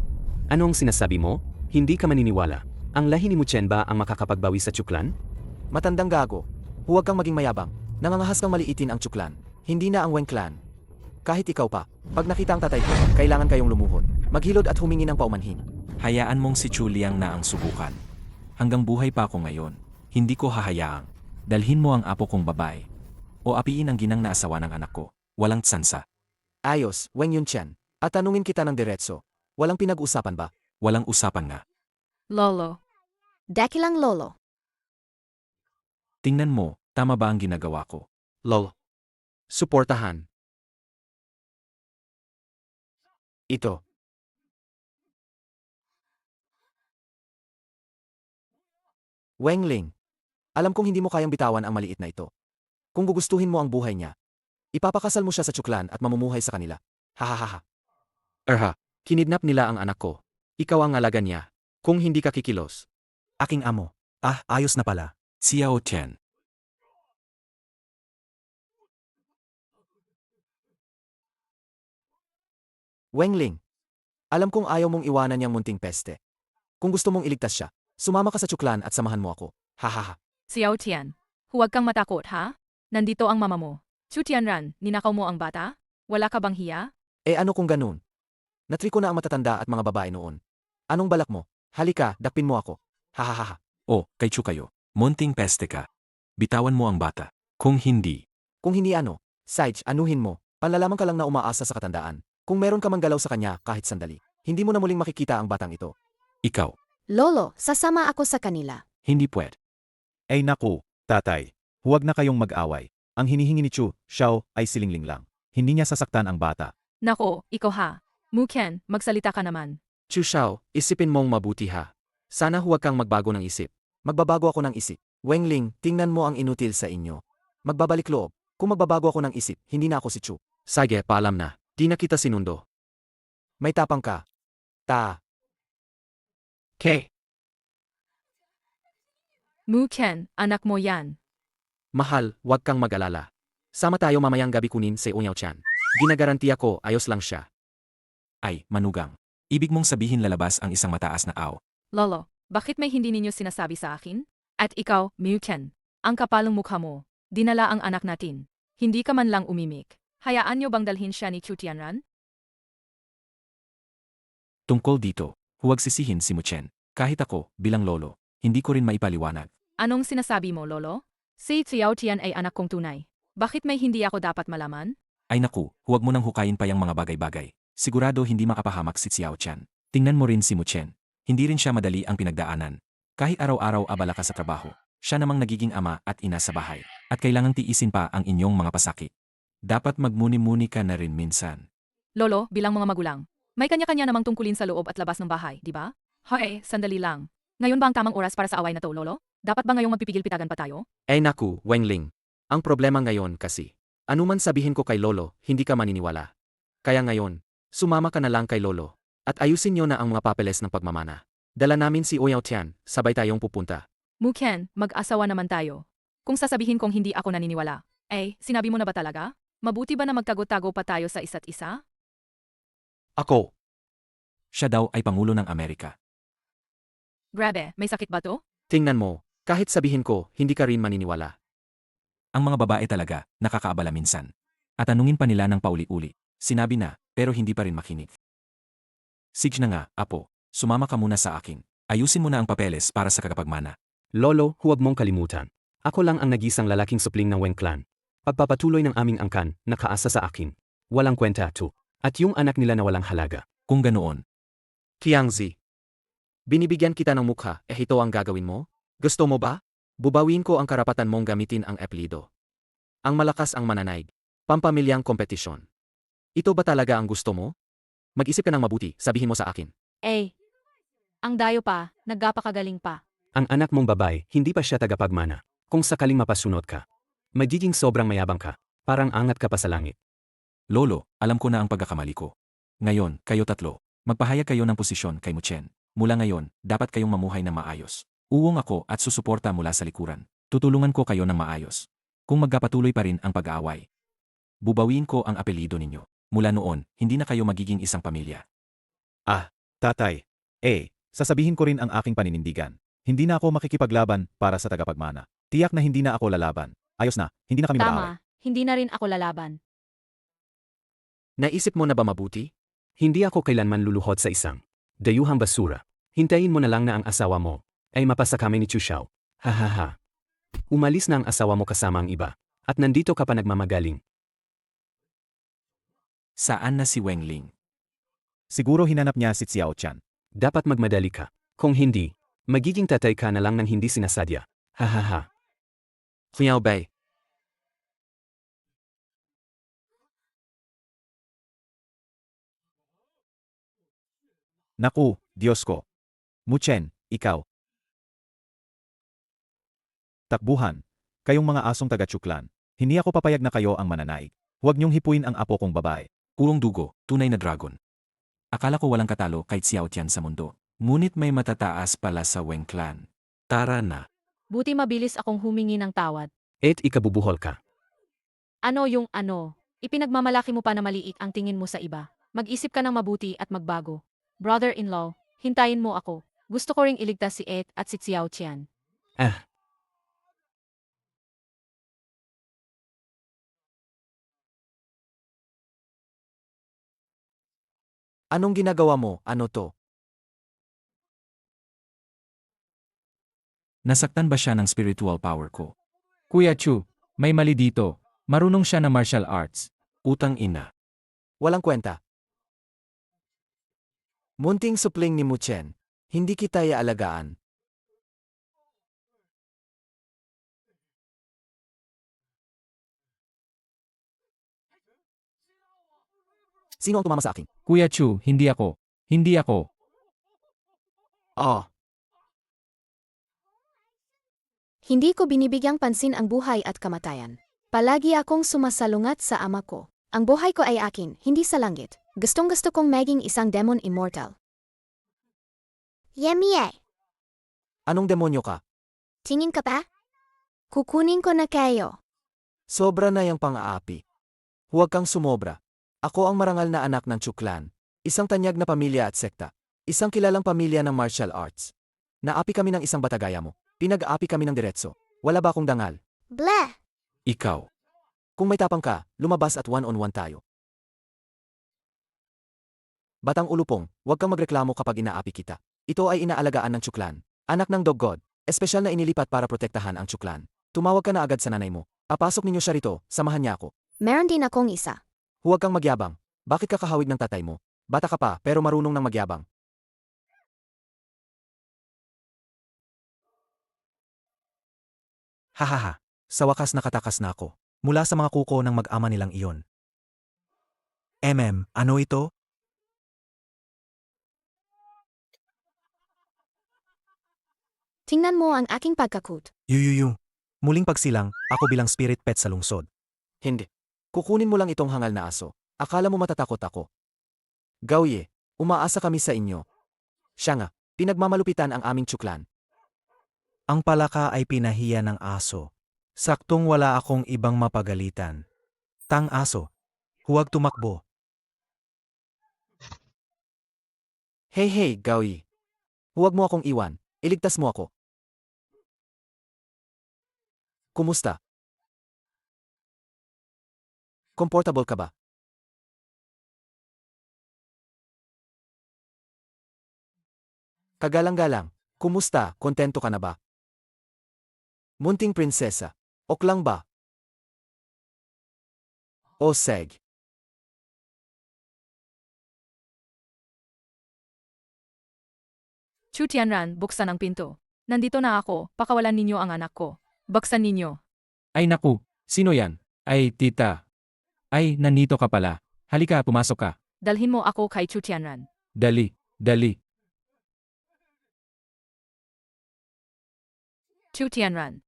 anong sinasabi mo? Hindi ka maniniwala. Ang lahi ni Muchen ba ang makakapagbawi sa Chu clan? Matandang gago. Huwag kang maging mayabang. Nangangahas kang maliitin ang Chu clan. Hindi na ang Weng clan. Kahit ikaw pa, pag nakita ang tatay ko, kailangan kayong lumuhod. Maghilod at humingi ng paumanhin. Hayaan mong si Chu Liang na ang subukan. Hanggang buhay pa ako ngayon, hindi ko hahayaang. Dalhin mo ang apo kong babae. O apiin ang ginang na asawa ng anak ko. Walang tsansa. Ayos, Weng Yunchen. At tanungin kita ng diretso. Walang pinag-usapan ba? Walang usapan nga. Lolo. Dakilang lolo. Tingnan mo, tama ba ang ginagawa ko? Lol. Suportahan. Ito. Weng Ling. Alam kong hindi mo kayang bitawan ang maliit na ito. Kung gugustuhin mo ang buhay niya, ipapakasal mo siya sa Chu clan at mamumuhay sa kanila. Hahaha. Kinidnap nila ang anak ko. Ikaw ang alaga niya. Kung hindi ka kikilos. Aking amo. Ayos na pala. Xiao Chen. Weng Ling. Alam kong ayaw mong iwanan niyang munting peste. Kung gusto mong iligtas siya, sumama ka sa Chu clan at samahan mo ako. Hahaha. Xiao Tian. Huwag kang matakot ha? Nandito ang mama mo. Chu Tianran, ninakaw mo ang bata? Wala ka bang hiya? Ano kung ganun? Natri ko na ang matatanda at mga babae noon. Anong balak mo? Halika, dakpin mo ako. Hahaha. Kay Chu kayo. Munting peste ka. Bitawan mo ang bata. Kung hindi, Kung hindi Sage, anuhin mo. Panlalaman ka lang na umaasa sa katandaan. Kung meron ka mang galaw sa kanya kahit sandali, hindi mo na muling makikita ang batang ito. ikaw, Lolo, sasama ako sa kanila. hindi pwede. Ay naku, tatay. Huwag na kayong mag-away. Ang hinihingi ni Chu Xiao ay silingling lang. Hindi niya sasaktan ang bata. Nako, ikaw ha. Mu Ken, magsalita ka naman. Chu Xiao, isipin mong mabuti ha. Sana huwag kang magbago ng isip. Magbabago ako ng isip. Weng Ling, tingnan mo ang inutil sa inyo. Magbabalik loob. Kung magbabago ako ng isip, hindi na ako si Chu. Sige, paalam na. Di na kita sinundo. May tapang ka. Ke. Mu Ken, anak mo yan. Mahal, huwag kang mag-alala. Sama tayo mamayang gabi kunin si Onyaw Chan. Ginagarantiya ko, ayos lang siya. Ay, manugang. Ibig mong sabihin lalabas ang isang mataas na aw. Lolo, bakit may hindi ninyo sinasabi sa akin? At ikaw, Mu Ken, ang kapalong mukha mo. Dinala ang anak natin. Hindi ka man lang umimik. Hayaan niyo bang dalhin siya ni Chu Tianran? Tungkol dito, huwag sisihin si Muchen. Kahit ako, bilang lolo, hindi ko rin maipaliwanag. Anong sinasabi mo, Lolo? Si Xiao Tian ay anak kong tunay. Bakit may hindi ako dapat malaman? Ay naku, huwag mo nang hukayin pa yung mga bagay-bagay. Sigurado hindi makapahamak si Xiao Chan. Tingnan mo rin si Muchen. Hindi rin siya madali ang pinagdaanan. Kahit araw-araw abala ka sa trabaho, siya namang nagiging ama at ina sa bahay. At kailangang tiisin pa ang inyong mga pasakit. Dapat magmuni-muni ka na rin minsan. Lolo, bilang mga magulang, may kanya-kanya namang tungkulin sa loob at labas ng bahay, di ba? Hoy, sandali lang. Ngayon ba ang tamang oras para sa away na to, Lolo? Dapat ba ngayong magpipigil-pitagan pa tayo? Ay naku, Wengling. Ang problema ngayon kasi, anuman sabihin ko kay Lolo, hindi ka maniniwala. Kaya ngayon, sumama ka na lang kay Lolo. At ayusin niyo na ang mga papeles ng pagmamana. Dala namin si Oyaw Tian, sabay tayong pupunta. Muken, mag-asawa naman tayo. Kung sasabihin kong hindi ako naniniwala, sinabi mo na ba talaga? Mabuti ba na magtago-tago pa tayo sa isa't isa? Ako, Siya daw ay Pangulo ng Amerika. Grabe, may sakit ba to? tingnan mo, kahit sabihin ko, hindi ka rin maniniwala. Ang mga babae talaga, nakakaabala minsan. At tanungin pa nila ng pauli-uli. Sinabi na, pero hindi pa rin makinig. Sige na nga, apo, sumama ka muna sa akin. Ayusin mo na ang papeles para sa kakapagmana. Lolo, huwag mong kalimutan. Ako lang ang nag-isang lalaking supling ng Weng clan. Pagpapatuloy ng aming angkan, nakaasa sa akin. Walang kwenta to. At yung anak nila na walang halaga. Kung ganoon, Tiangzi. Binibigyan kita ng mukha, ito ang gagawin mo? Gusto mo ba? Bubawiin ko ang karapatan mong gamitin ang apelido. Ang malakas ang mananaig. Pampamilyang kompetisyon. Ito ba talaga ang gusto mo? Mag-isip ka ng mabuti, sabihin mo sa akin. Ang dayo pa, nagapakagaling pa. Ang anak mong babae, hindi pa siya tagapagmana. Kung sakaling mapasunod ka, magiging sobrang mayabang ka. Parang angat ka pa sa langit. Lolo, alam ko na ang pagkakamali ko. Ngayon, kayo tatlo, magpahayag kayo ng posisyon kay Muchen. Mula ngayon, dapat kayong mamuhay na maayos. Uwong ako at susuporta mula sa likuran. Tutulungan ko kayo ng maayos. Kung magkapatuloy pa rin ang pag-aaway, bubawiin ko ang apelido ninyo. Mula noon, hindi na kayo magiging isang pamilya. Tatay, sasabihin ko rin ang aking paninindigan. Hindi na ako makikipaglaban para sa tagapagmana. Tiyak na hindi na ako lalaban. Ayos na, hindi na kami mag-aaway. Tama, hindi na rin ako lalaban. Naisip mo na ba mabuti? Hindi ako kailanman luluhod sa isang dayuhang basura. Hintayin mo na lang na ang asawa mo ay mapasa kami ni Chu Xiao. Hahaha. Umalis na ang asawa mo kasama ang iba. At nandito ka pa nagmamagaling. Saan na si Wengling? Siguro hinanap niya si Xiao Tian. Dapat magmadali ka. Kung hindi, magiging tatay ka na lang ng hindi sinasadya. Hahaha. Xiao Bei. Naku, Diyos ko. Muchen, ikaw. Takbuhan. Kayong mga asong taga-Chuklan. Hindi ako papayag na kayo ang mananaig. Huwag niyong hipuin ang apo kong babae. Purong dugo, tunay na dragon. Akala ko walang katalo kahit Xiao Tian sa mundo. Ngunit may matataas pala sa Weng clan. Tara na. Buti mabilis akong humingi ng tawad. Et ikabubuhol ka. Ano yung ano? Ipinagmamalaki mo pa na maliit ang tingin mo sa iba. Mag-isip ka ng mabuti at magbago. Brother-in-law, hintayin mo ako. Gusto ko ring iligtas si Et at si Xiao Tian. Anong ginagawa mo? Ano to? Nasaktan ba siya ng spiritual power ko? Kuya Chu, may mali dito. Marunong siya ng martial arts. Utang ina. Walang kwenta. Munting supling ni Muchen. Hindi kita iaalagaan. Sino ang tumama sa akin? Kuya Chu, hindi ako. Hindi ako. Oh, Hindi ko binibigyang pansin ang buhay at kamatayan. Palagi akong sumasalungat sa ama ko. Ang buhay ko ay akin, hindi sa langit. Gustong-gusto kong maging isang demon immortal. Yemie, anong demonyo ka? tingin ka pa? Kukunin ko na kayo. Sobra na yung pang-aapi. Huwag kang sumobra. Ako ang marangal na anak ng Chuklan. Isang tanyag na pamilya at sekta. Isang kilalang pamilya ng martial arts. Naapi kami ng isang batagaya mo. Pinag-aapi kami ng diretso. Wala ba akong dangal? Bleh! Ikaw. Kung may tapang ka, lumabas at one-on-one tayo. Batang ulupong, huwag kang magreklamo kapag inaapi kita. Ito ay inaalagaan ng Chuklan. Anak ng Dog God. Espesyal na inilipat para protektahan ang Chuklan. Tumawag ka na agad sa nanay mo. Apasok ninyo siya rito, samahan niya ako. Meron din akong isa. Huwag kang magyabang. Bakit ka kahawig ng tatay mo? Bata ka pa, pero marunong ng magyabang. Hahaha. Sa wakas nakatakas na ako. Mula sa mga kuko ng mag-ama nilang iyon. Ano ito? Tingnan mo ang aking pagkakut. Yuyuyu. Muling pagsilang, ako bilang spirit pet sa lungsod. Hindi. Kukunin mo lang itong hangal na aso. Akala mo matatakot ako. Gauye, umaasa kami sa inyo. Siya nga, pinagmamalupitan ang aming tsuklan. Ang palaka ay pinahiya ng aso. Saktong wala akong ibang mapagalitan. Tang aso. Huwag tumakbo. Hey, Gauye. Huwag mo akong iwan. Iligtas mo ako. Kumusta? Komportable ka ba? Kagalang-galang, kumusta, kontento ka na ba? Munting prinsesa, ok lang ba? O seg. Chu Tianran, buksan ang pinto. Nandito na ako, pakawalan ninyo ang anak ko. Buksan ninyo. Ay naku, sino yan? Ay, tita. Ay, nandito ka pala. Halika, pumasok ka. Dalhin mo ako kay Chu Tianran. Dali, dali. Chu Tianran.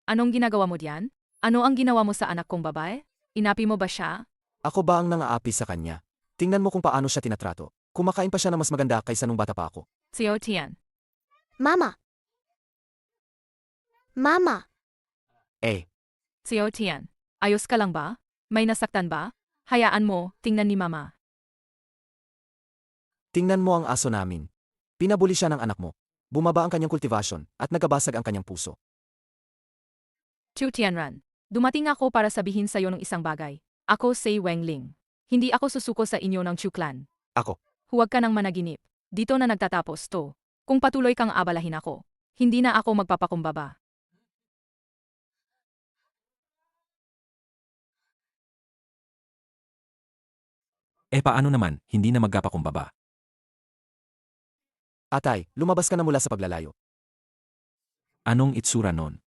Anong ginagawa mo diyan? Ano ang ginawa mo sa anak kong babae? Inapi mo ba siya? Ako ba ang nangaapi sa kanya? Tingnan mo kung paano siya tinatrato. Kumakain pa siya na mas maganda kaysa nung bata pa ako. Xiao Tian. Mama! Mama! Xiao Tian. Ayos ka lang ba? May nasaktan ba? Hayaan mo, tingnan ni mama. Tingnan mo ang aso namin. Pinabuli siya ng anak mo. Bumaba ang kanyang kultivasyon at nagabasag ang kanyang puso. Chu Tianran. Dumating ako para sabihin sa iyo ng isang bagay. Ako si Wengling. Hindi ako susuko sa inyo ng Chu clan. Ako. Huwag ka nang managinip. Dito na nagtatapos to. Kung patuloy kang abalahin ako, hindi na ako magpapakumbaba. Paano naman, hindi na magkapakumbaba? Atay, lumabas ka na mula sa paglalayo. Anong itsura nun?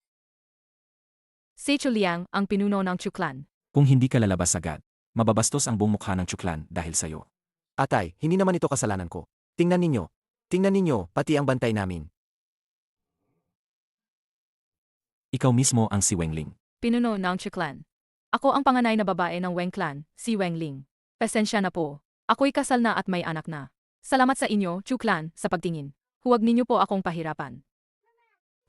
Si Chu Liang ang pinuno ng Chu clan. Kung hindi ka lalabas agad, mababastos ang buong mukha ng tsuklan dahil sa'yo. Atay, hindi naman ito kasalanan ko. Tingnan ninyo, pati ang bantay namin. Ikaw mismo ang si Wengling. Pinuno ng Chu clan. Ako ang panganay na babae ng Weng clan, si Wengling. Pasensya na po. Ako'y kasal na at may anak na. Salamat sa inyo, Chu clan, sa pagtingin. Huwag ninyo po akong pahirapan.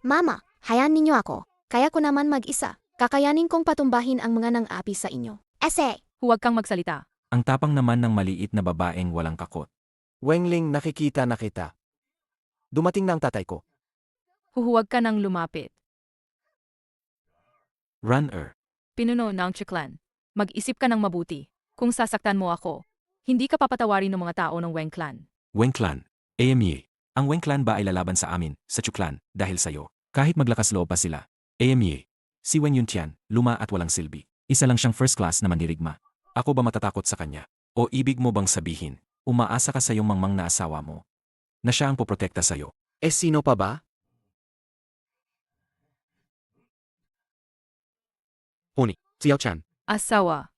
Mama, hayaan ninyo ako. Kaya ko naman mag-isa. Kakayanin kong patumbahin ang mga nang-api sa inyo. Ese! Huwag kang magsalita. Ang tapang naman ng maliit na babaeng walang kakot. Wengling, nakikita na kita. Dumating na ang tatay ko. Huwag ka nang lumapit. Runner. Pinuno ng Chu clan. Mag-isip ka ng mabuti. Kung sasaktan mo ako, hindi ka papatawarin ng mga tao ng Weng clan. Weng clan. AME. Ang Weng clan ba ay lalaban sa amin, sa tsuklan, dahil sa'yo? Kahit maglakas loob pa sila. AME. Si Weng Yuntian, luma at walang silbi. Isa lang siyang first class na mandirigma. Ako ba matatakot sa kanya? O ibig mo bang sabihin, umaasa ka sa iyong mangmang na asawa mo? Na siya ang poprotekta sa'yo? Sino pa ba? Huni, Xiao Chan. Asawa.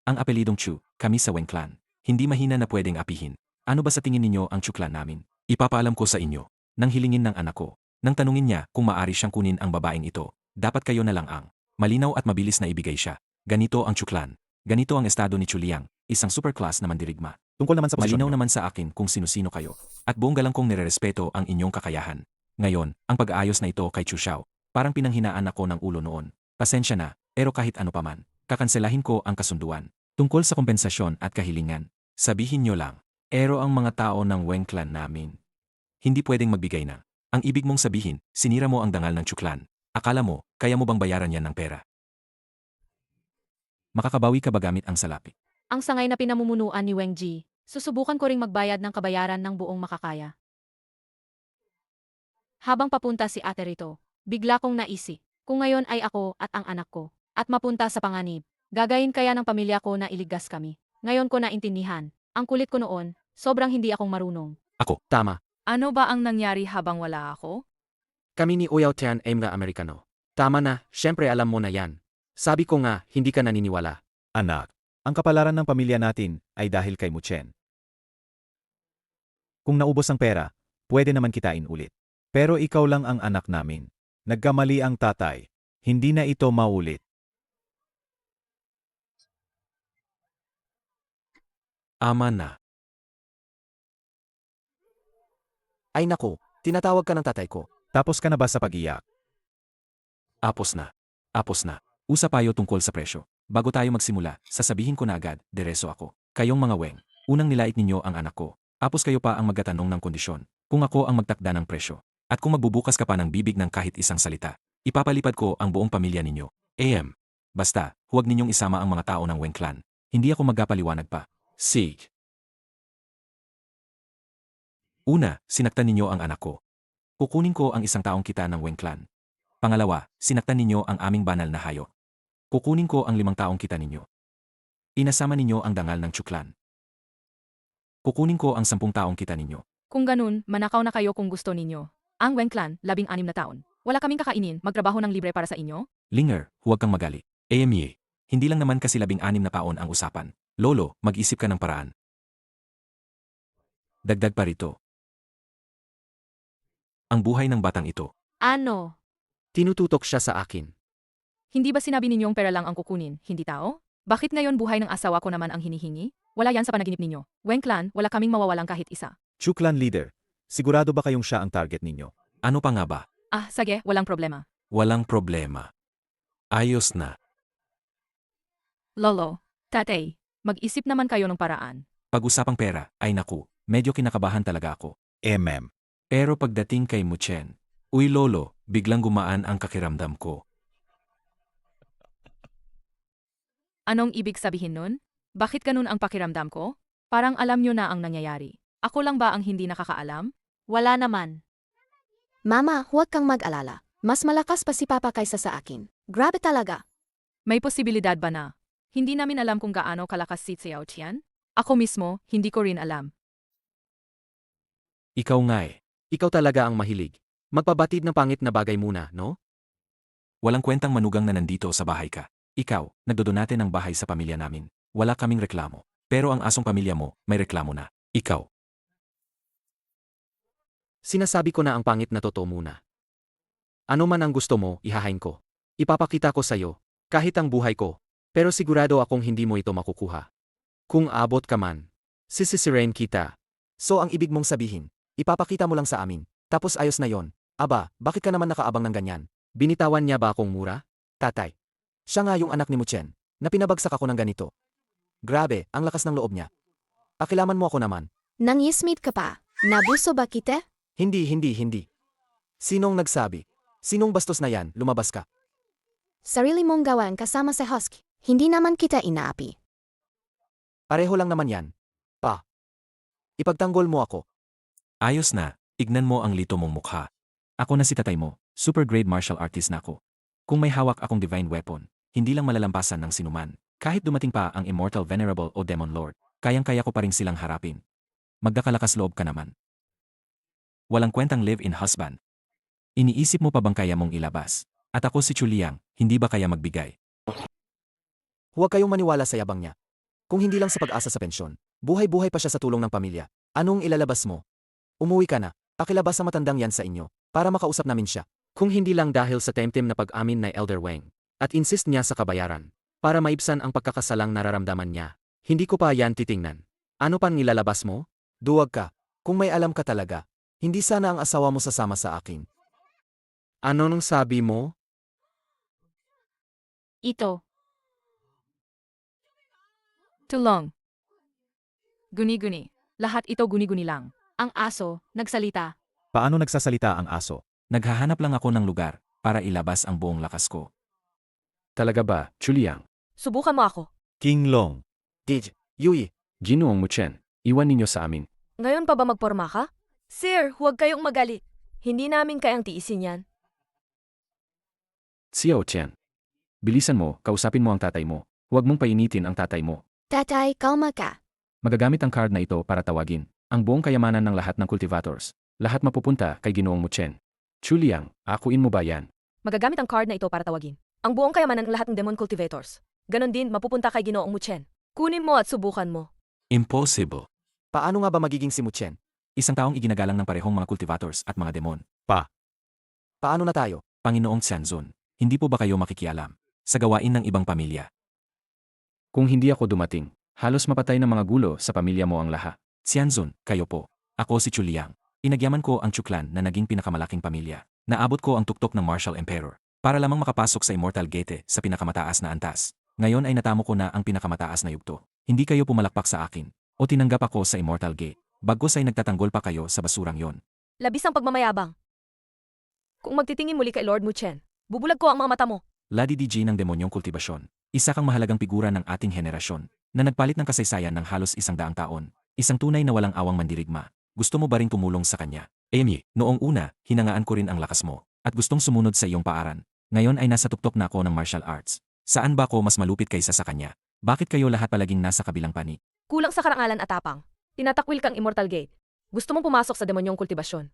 Ang apelidong Chu, kami sa Weng clan. Hindi mahina na pwedeng apihin. Ano ba sa tingin ninyo ang Chu clan namin? Ipapaalam ko sa inyo. Nang hilingin ng anak ko. Nang tanungin niya kung maari siyang kunin ang babaeng ito. Dapat kayo na lang ang malinaw at mabilis na ibigay siya. Ganito ang Chu clan. Ganito ang estado ni Chu Liang, isang superclass na mandirigma. Tungkol naman sa posisyon Malinaw niyo. naman sa akin kung sino-sino kayo. At buong galang kong nirerespeto ang inyong kakayahan. Ngayon, ang pag-aayos na ito kay Chu Xiao. Parang pinanghinaan ako ng ulo noon. Pasensya na, pero kahit ano paman, kakanselahin ko ang kasunduan. Tungkol sa kompensasyon at kahilingan, sabihin nyo lang, ang mga tao ng Weng clan namin. Hindi pwedeng magbigay na. Ang ibig mong sabihin, sinira mo ang dangal ng Chu clan. Akala mo, kaya mo bang bayaran yan ng pera? Makakabawi ka ba gamit ang salapi? Ang sangay na pinamumunuan ni Weng Ji, susubukan ko ring magbayad ng kabayaran ng buong makakaya. Habang papunta si ate rito, bigla kong naisip, kung ngayon ay ako at ang anak ko, at mapunta sa panganib, gagayin kaya ng pamilya ko na iligas kami. Ngayon ko naintindihan, ang kulit ko noon, sobrang hindi akong marunong. Tama. Ano ba ang nangyari habang wala ako? Kami ni Uyao Tian ay mga Amerikano. Tama na, syempre alam mo na yan. Sabi ko nga, hindi ka naniniwala. Anak, ang kapalaran ng pamilya natin ay dahil kay Muchen. Kung naubos ang pera, pwede naman kitain ulit. Pero ikaw lang ang anak namin. Nagkamali ang tatay. Hindi na ito maulit. Ama na. Ay naku, tinatawag ka ng tatay ko. Tapos ka na ba sa pag-iyak? Apos na. Apos na. Usap tayo tungkol sa presyo. Bago tayo magsimula, sasabihin ko na agad, dereso ako. Kayong mga weng, unang nilait ninyo ang anak ko. Apos kayo pa ang magtatanong ng kondisyon. Kung ako ang magtakda ng presyo. At kung magbubukas ka pa ng bibig ng kahit isang salita, ipapalipad ko ang buong pamilya ninyo. AM. Basta, huwag ninyong isama ang mga tao ng Weng clan. Hindi ako magkapaliwanag pa. Sig. Una, sinaktan ninyo ang anak ko. Kukunin ko ang isang taong kita ng Weng clan. Pangalawa, sinaktan ninyo ang aming banal na hayop. Kukunin ko ang 5 taong kita ninyo. Inasama ninyo ang dangal ng Chuklan. Kukunin ko ang 10 taong kita ninyo. Kung ganun, manakaw na kayo kung gusto ninyo. Ang Weng clan, 16 na taon. Wala kaming kakainin, magtrabaho ng libre para sa inyo? Linger, huwag kang magali. AMA, hindi lang naman kasi 16 na taon ang usapan. Lolo, mag-isip ka ng paraan. Dagdag pa rito. Ang buhay ng batang ito. Ano? Tinututok siya sa akin. Hindi ba sinabi ninyong pera lang ang kukunin, hindi tao? Bakit ngayon buhay ng asawa ko naman ang hinihingi? Wala yan sa panaginip ninyo. Weng clan, wala kaming mawawalang kahit isa. Chuklan leader, sigurado ba kayong siya ang target ninyo? Ano pa nga ba? Ah, sige, walang problema. Walang problema. Ayos na. Lolo, tatay, mag-isip naman kayo ng paraan. Pag-usapang pera, ay naku, medyo kinakabahan talaga ako. Pero pagdating kay Muchen, uy lolo, biglang gumaan ang kakiramdam ko. Anong ibig sabihin nun? Bakit ganun ang pakiramdam ko? Parang alam nyo na ang nangyayari. Ako lang ba ang hindi nakakaalam? Wala naman. Mama, huwag kang mag-alala. Mas malakas pa si Papa kaysa sa akin. Grabe talaga. May posibilidad ba na? Hindi namin alam kung gaano kalakas si Xiao Qian? Ako mismo, hindi ko rin alam. Ikaw nga eh. Ikaw talaga ang mahilig. Magpabatid ng pangit na bagay muna, no? Walang kwentang manugang na nandito sa bahay ka. Ikaw, nagdodonate ng bahay sa pamilya namin. Wala kaming reklamo. Pero ang asong pamilya mo, may reklamo na. Ikaw. Sinasabi ko na ang pangit na totoo muna. Ano man ang gusto mo, ihahain ko. Ipapakita ko sa'yo, kahit ang buhay ko. Pero sigurado akong hindi mo ito makukuha. Kung abot ka man, sisisiren kita. So ang ibig mong sabihin, ipapakita mo lang sa amin, tapos ayos na yon. Aba, bakit ka naman nakaabang ng ganyan? Binitawan niya ba akong mura? Tatay. Siya nga yung anak ni Muchen, na pinabagsak ako ng ganito. Grabe, ang lakas ng loob niya. Pakilaman mo ako naman. Nangismit ka pa. Nabuso ba kita? Hindi. Sinong nagsabi? Sinong bastos na yan, lumabas ka? Sarili mong gawan kasama sa Husky. Hindi naman kita inaapi. Pareho lang naman yan. Pa. Ipagtanggol mo ako. Ayos na, tignan mo ang lito mong mukha. Ako na si tatay mo, super grade martial artist na ako. Kung may hawak akong divine weapon, hindi lang malalampasan ng sinuman. Kahit dumating pa ang Immortal Venerable o Demon Lord, kayang-kaya ko pa rin silang harapin. Magdakalakas loob ka naman. Walang kwentang live-in husband. Iniisip mo pa bang kaya mong ilabas? At ako si Chuliang, hindi ba kaya magbigay? Huwag kayong maniwala sa yabang niya. Kung hindi lang sa pag-asa sa pensyon, buhay-buhay pa siya sa tulong ng pamilya. Anong ilalabas mo? Umuwi ka na, pakilabas sa matandang yan sa inyo, para makausap namin siya. Kung hindi lang dahil sa temtem na pag-amin na Elder Weng, at insist niya sa kabayaran, para maibsan ang pagkakasalang nararamdaman niya, hindi ko pa yan titingnan. Ano pang nilalabas mo? Duwag ka. Kung may alam ka talaga, hindi sana ang asawa mo sasama sa akin. Ano nung sabi mo? Ito. Tulong. Guni-guni. Lahat ito guni-guni lang. Ang aso, nagsalita. Paano nagsasalita ang aso? Naghahanap lang ako ng lugar para ilabas ang buong lakas ko. Talaga ba, Chuliang? Subukan mo ako. King Long. Dij, Yui. Ginoong Muchen, iwan ninyo sa amin. Ngayon pa ba magporma ka? Sir, huwag kayong magalit. Hindi namin kayang tiisin yan. Xiao Qian. Bilisan mo, kausapin mo ang tatay mo. Huwag mong painitin ang tatay mo. Tatay, kalma ka. Magagamit ang card na ito para tawagin ang buong kayamanan ng lahat ng cultivators. Lahat mapupunta kay Ginoong Muchen. Chuliang, akuin mo ba yan? Magagamit ang card na ito para tawagin ang buong kayamanan ng lahat ng demon cultivators. Ganon din, mapupunta kay Ginoong Muchen. Kunin mo at subukan mo. Impossible. Paano nga ba magiging si Muchen? Isang taong iginagalang ng parehong mga cultivators at mga demon. Paano na tayo? Panginoong Tianzun, hindi po ba kayo makikialam sa gawain ng ibang pamilya? Kung hindi ako dumating, halos mapatay ng mga gulo sa pamilya mo ang lahat. Tianzun, kayo po. Ako si Chuliang. Inagyaman ko ang Chuklan na naging pinakamalaking pamilya. Naabot ko ang tuktok ng Martial Emperor para lamang makapasok sa Immortal Gate sa pinakamataas na antas. Ngayon ay natamo ko na ang pinakamataas na yugto. Hindi kayo pumalakpak sa akin o tinanggap ako sa Immortal Gate. Bagkus ay nagtatanggol pa kayo sa basurang yon. Labis ang pagmamayabang. Kung magtitingin muli kay Lord Muchen, bubulag ko ang mga mata mo. Lady DJ ng demonyong kultibasyon. Isa kang mahalagang figura ng ating henerasyon na nagpalit ng kasaysayan ng halos 100 taon. Isang tunay na walang awang mandirigma. Gusto mo ba ring tumulong sa kanya? Amy, noong una, hinangaan ko rin ang lakas mo at gustong sumunod sa iyong paaran. Ngayon ay nasa tuktok na ako ng martial arts. Saan ba ako mas malupit kaysa sa kanya? Bakit kayo lahat palaging nasa kabilang panig? Kulang sa karangalan at tapang. Tinatakwil kang Immortal Gate. Gusto mong pumasok sa demonyong kultibasyon.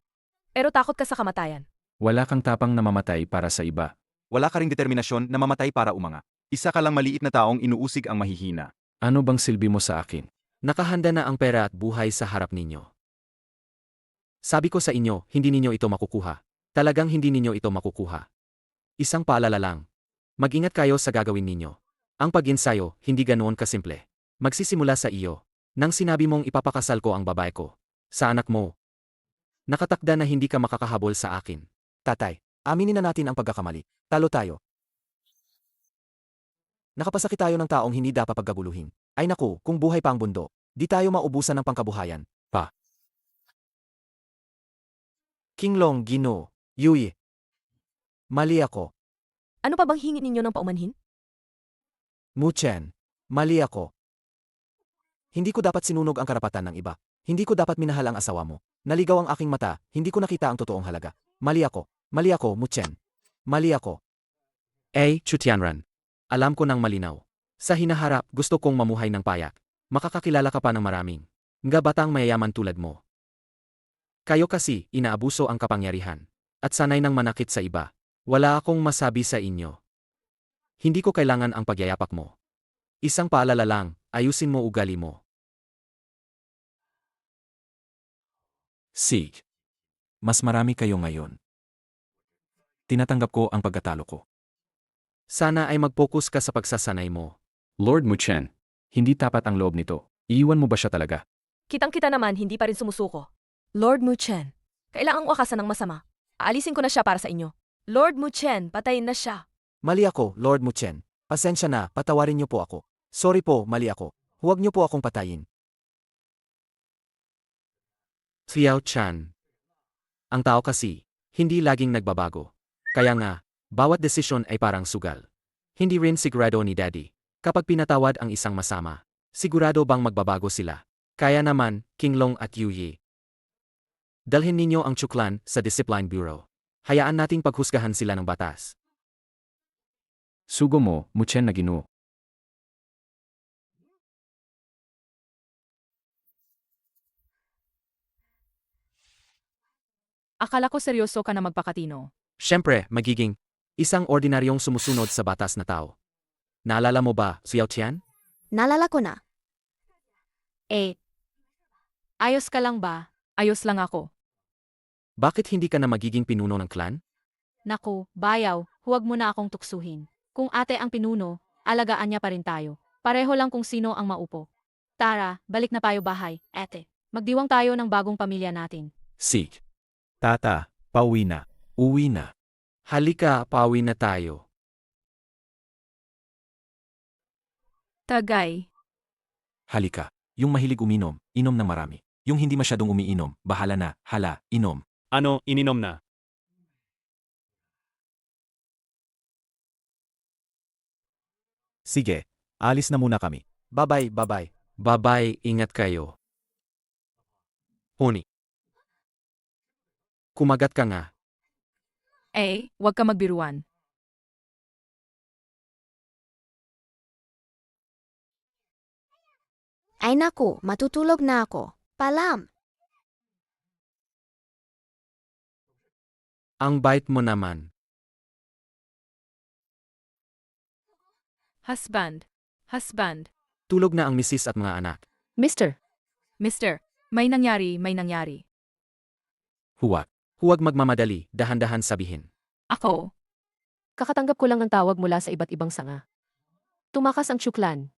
Pero takot ka sa kamatayan. Wala kang tapang na mamatay para sa iba. Wala ka ring determinasyon na mamatay para umanga. Isa ka lang maliit na taong inuusig ang mahihina. Ano bang silbi mo sa akin? Nakahanda na ang pera at buhay sa harap ninyo. Sabi ko sa inyo, hindi ninyo ito makukuha. Talagang hindi ninyo ito makukuha. Isang paalala lang. Mag-ingat kayo sa gagawin ninyo. Ang pag-ensayo, hindi ganoon kasimple. Magsisimula sa iyo. Nang sinabi mong ipapakasal ko ang babae ko. Sa anak mo. Nakatakda na hindi ka makakahabol sa akin. Tatay, aminin na natin ang pagkakamali. Talo tayo. Nakapasakit tayo ng taong hindi dapat pagkaguluhin. Ay naku, kung buhay pa ang bundo, di tayo maubusan ng pangkabuhayan. Kinglong, Gino, Yui. Mali ako. Ano pa bang hingit ninyo ng paumanhin? Muchen, mali ako. Hindi ko dapat sinunog ang karapatan ng iba. Hindi ko dapat minahal ang asawa mo. Naligaw ang aking mata, hindi ko nakita ang totoong halaga. Mali ako, Muchen. Mali ako. Chutianran. Alam ko nang malinaw. Sa hinaharap, gusto kong mamuhay ng payak. Makakakilala ka pa ng maraming. Nga batang mayayaman tulad mo. Kayo kasi, inaabuso ang kapangyarihan. At sanay nang manakit sa iba. Wala akong masabi sa inyo. Hindi ko kailangan ang pagyayapak mo. Isang paalala lang, ayusin mo ugali mo. Sig. Mas marami kayo ngayon. Tinatanggap ko ang pagkatalo ko. Sana ay mag-focus ka sa pagsasanay mo. Lord Muchen, hindi tapat ang loob nito. Iiwan mo ba siya talaga? Kitang-kita naman, hindi pa rin sumusuko. Lord Muchen, kailangang wakasan ng masama. Aalisin ko na siya para sa inyo. Lord Muchen, patayin na siya. Mali ako, Lord Muchen. Pasensya na, patawarin niyo po ako. Sorry po, mali ako. Huwag niyo po akong patayin. Xiao Chan. Ang tao kasi, hindi laging nagbabago. Kaya nga, bawat desisyon ay parang sugal. Hindi rin sigurado ni Daddy. Kapag pinatawad ang isang masama, sigurado bang magbabago sila? Kaya naman, Kinglong at Yuyi. Dalhin ninyo ang Chuklan sa Discipline Bureau. Hayaan nating paghusgahan sila ng batas. Sugo mo, Muchen na Gino. Akala ko seryoso ka na magpakatino. Siyempre, magiging isang ordinaryong sumusunod sa batas na tao. Naalala mo ba, Xiao Tian? Nalala ko na. Ayos ka lang ba? Ayos lang ako. Bakit hindi ka na magiging pinuno ng clan? Naku, bayaw, huwag mo na akong tuksuhin. Kung ate ang pinuno, alagaan niya pa rin tayo. Pareho lang kung sino ang maupo. Tara, balik na tayo bahay, ate. Magdiwang tayo ng bagong pamilya natin. Sig. Tata, pauwi na. Uwi na. Halika, pauwi na tayo. Tagay. Halika. Yung mahilig uminom, inom ng marami. Yung hindi masyadong umiinom, bahala na, hala, inom. Ano, ininom na? Sige, alis na muna kami. Bye-bye, bye-bye. Bye-bye, ingat kayo. Huni. Kumagat ka nga. Huwag ka magbiruan. Ay naku, matutulog na ako. Palam! Ang bait mo naman. Husband. Tulog na ang misis at mga anak. Mister, Mister, may nangyari. Huwag. Huwag magmamadali, dahan-dahan sabihin. Ako. Kakatanggap ko lang ng tawag mula sa iba't ibang sanga. Tumakas ang Chu clan.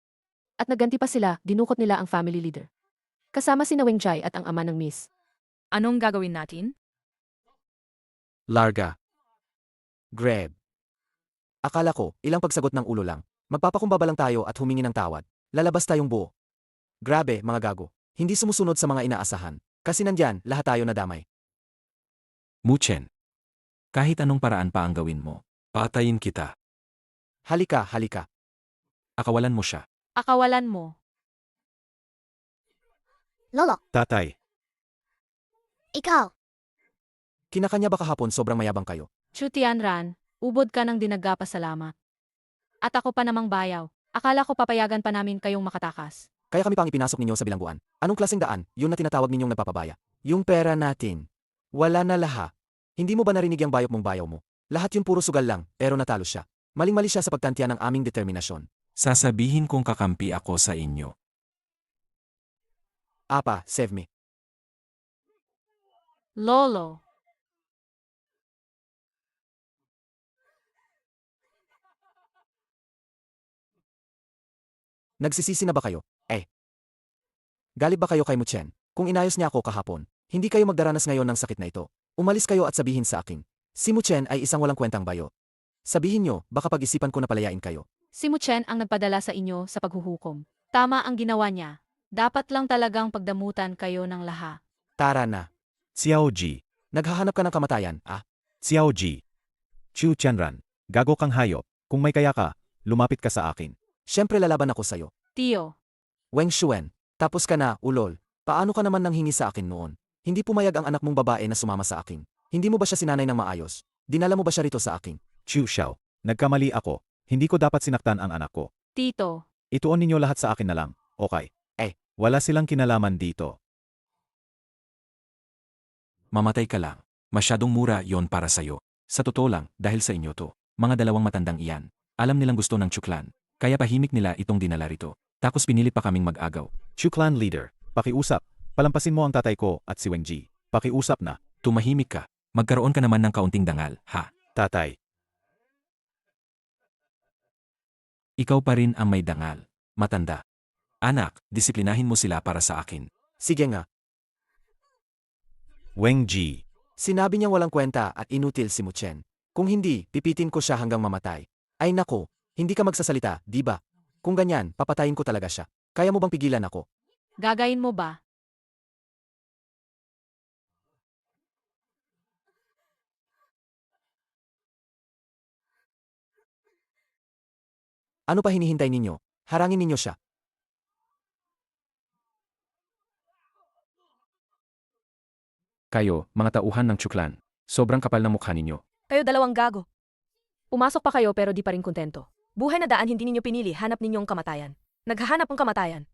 At naganti pa sila, dinukot nila ang family leader. Kasama si Wengjai at ang ama ng Miss. Anong gagawin natin? Larga. Grab. Akala ko, ilang pagsagot ng ulo lang. Magpapakumbaba lang tayo at humingi ng tawad. Lalabas tayong buo. Grabe, mga gago. Hindi sumusunod sa mga inaasahan. Kasi nandyan, lahat tayo nadamay. Muchen. Kahit anong paraan pa ang gawin mo, patayin kita. Halika, halika. Akawalan mo siya. Akawalan mo. Lolo, Tatay, ikaw. Kinakanya ba kahapon sobrang mayabang kayo? Chu Tianran, ubod ka ng dinagpasalamat. At ako pa namang bayaw. Akala ko papayagan pa namin kayong makatakas. Kaya kami pang ipinasok ninyo sa bilangguan. Anong klaseng daan? Yun na tinatawag ninyong nagpapabaya. Yung pera natin. Wala na lahat. Hindi mo ba narinig yung bayop mong bayaw mo? Lahat yun puro sugal lang, pero natalo siya. Maling-mali siya sa pagtantya ng aming determinasyon. Sasabihin kong kakampi ako sa inyo. Apa, save me. Lolo. Nagsisisi na ba kayo? Galit ba kayo kay Muchen? Kung inayos niya ako kahapon, hindi kayo magdaranas ngayon ng sakit na ito. Umalis kayo at sabihin sa akin. Si Muchen ay isang walang kwentang bayo. Sabihin nyo, baka pag-isipan ko na palayain kayo. Si Muchen ang nagpadala sa inyo sa paghuhukom. Tama ang ginawa niya. Dapat lang talagang pagdamutan kayo ng lahat. Tara na. Xiao Ji, Naghahanap ka ng kamatayan, ah? Xiao Ji. Chu Tianran, gago kang hayop. Kung may kaya ka, lumapit ka sa akin. Siyempre lalaban ako sa'yo. Tio. Weng Shuen, tapos ka na, ulol. Paano ka naman nanghingi sa akin noon? Hindi pumayag ang anak mong babae na sumama sa akin. Hindi mo ba siya sinanay ng maayos? Dinala mo ba siya rito sa akin? Chu Xiao, nagkamali ako. Hindi ko dapat sinaktan ang anak ko. Tito. Ituon ninyo lahat sa akin na lang, okay? Wala silang kinalaman dito. Mamatay ka lang. Masyadong mura yon para sa'yo. Sa totoo lang, dahil sa inyo to, mga dalawang matandang iyan. Alam nilang gusto ng Chuklan. Kaya pahimik nila itong dinala rito. Tapos pinilit pa kaming mag-agaw. Chu Clan Leader, pakiusap. Palampasin mo ang tatay ko at si Wengji. Pakiusap na. Tumahimik ka. Magkaroon ka naman ng kaunting dangal, ha? Tatay, Ikaw pa rin ang may dangal. Matanda. Anak, disiplinahin mo sila para sa akin. Sige nga. Wengji. Sinabi niyang walang kwenta at inutil si Muchen. Kung hindi, pipitin ko siya hanggang mamatay. Ay nako, hindi ka magsasalita, di ba? Kung ganyan, papatayin ko talaga siya. Kaya mo bang pigilan ako? Gagayin mo ba? Ano pa hinihintay ninyo? Harangin ninyo siya. Kayo, mga tauhan ng Chuklan. Sobrang kapal ng mukha ninyo. Kayo dalawang gago. Pumasok pa kayo pero di pa rin kontento. Buhay na daan hindi ninyo pinili, hanap ninyong kamatayan. Naghahanap ng kamatayan.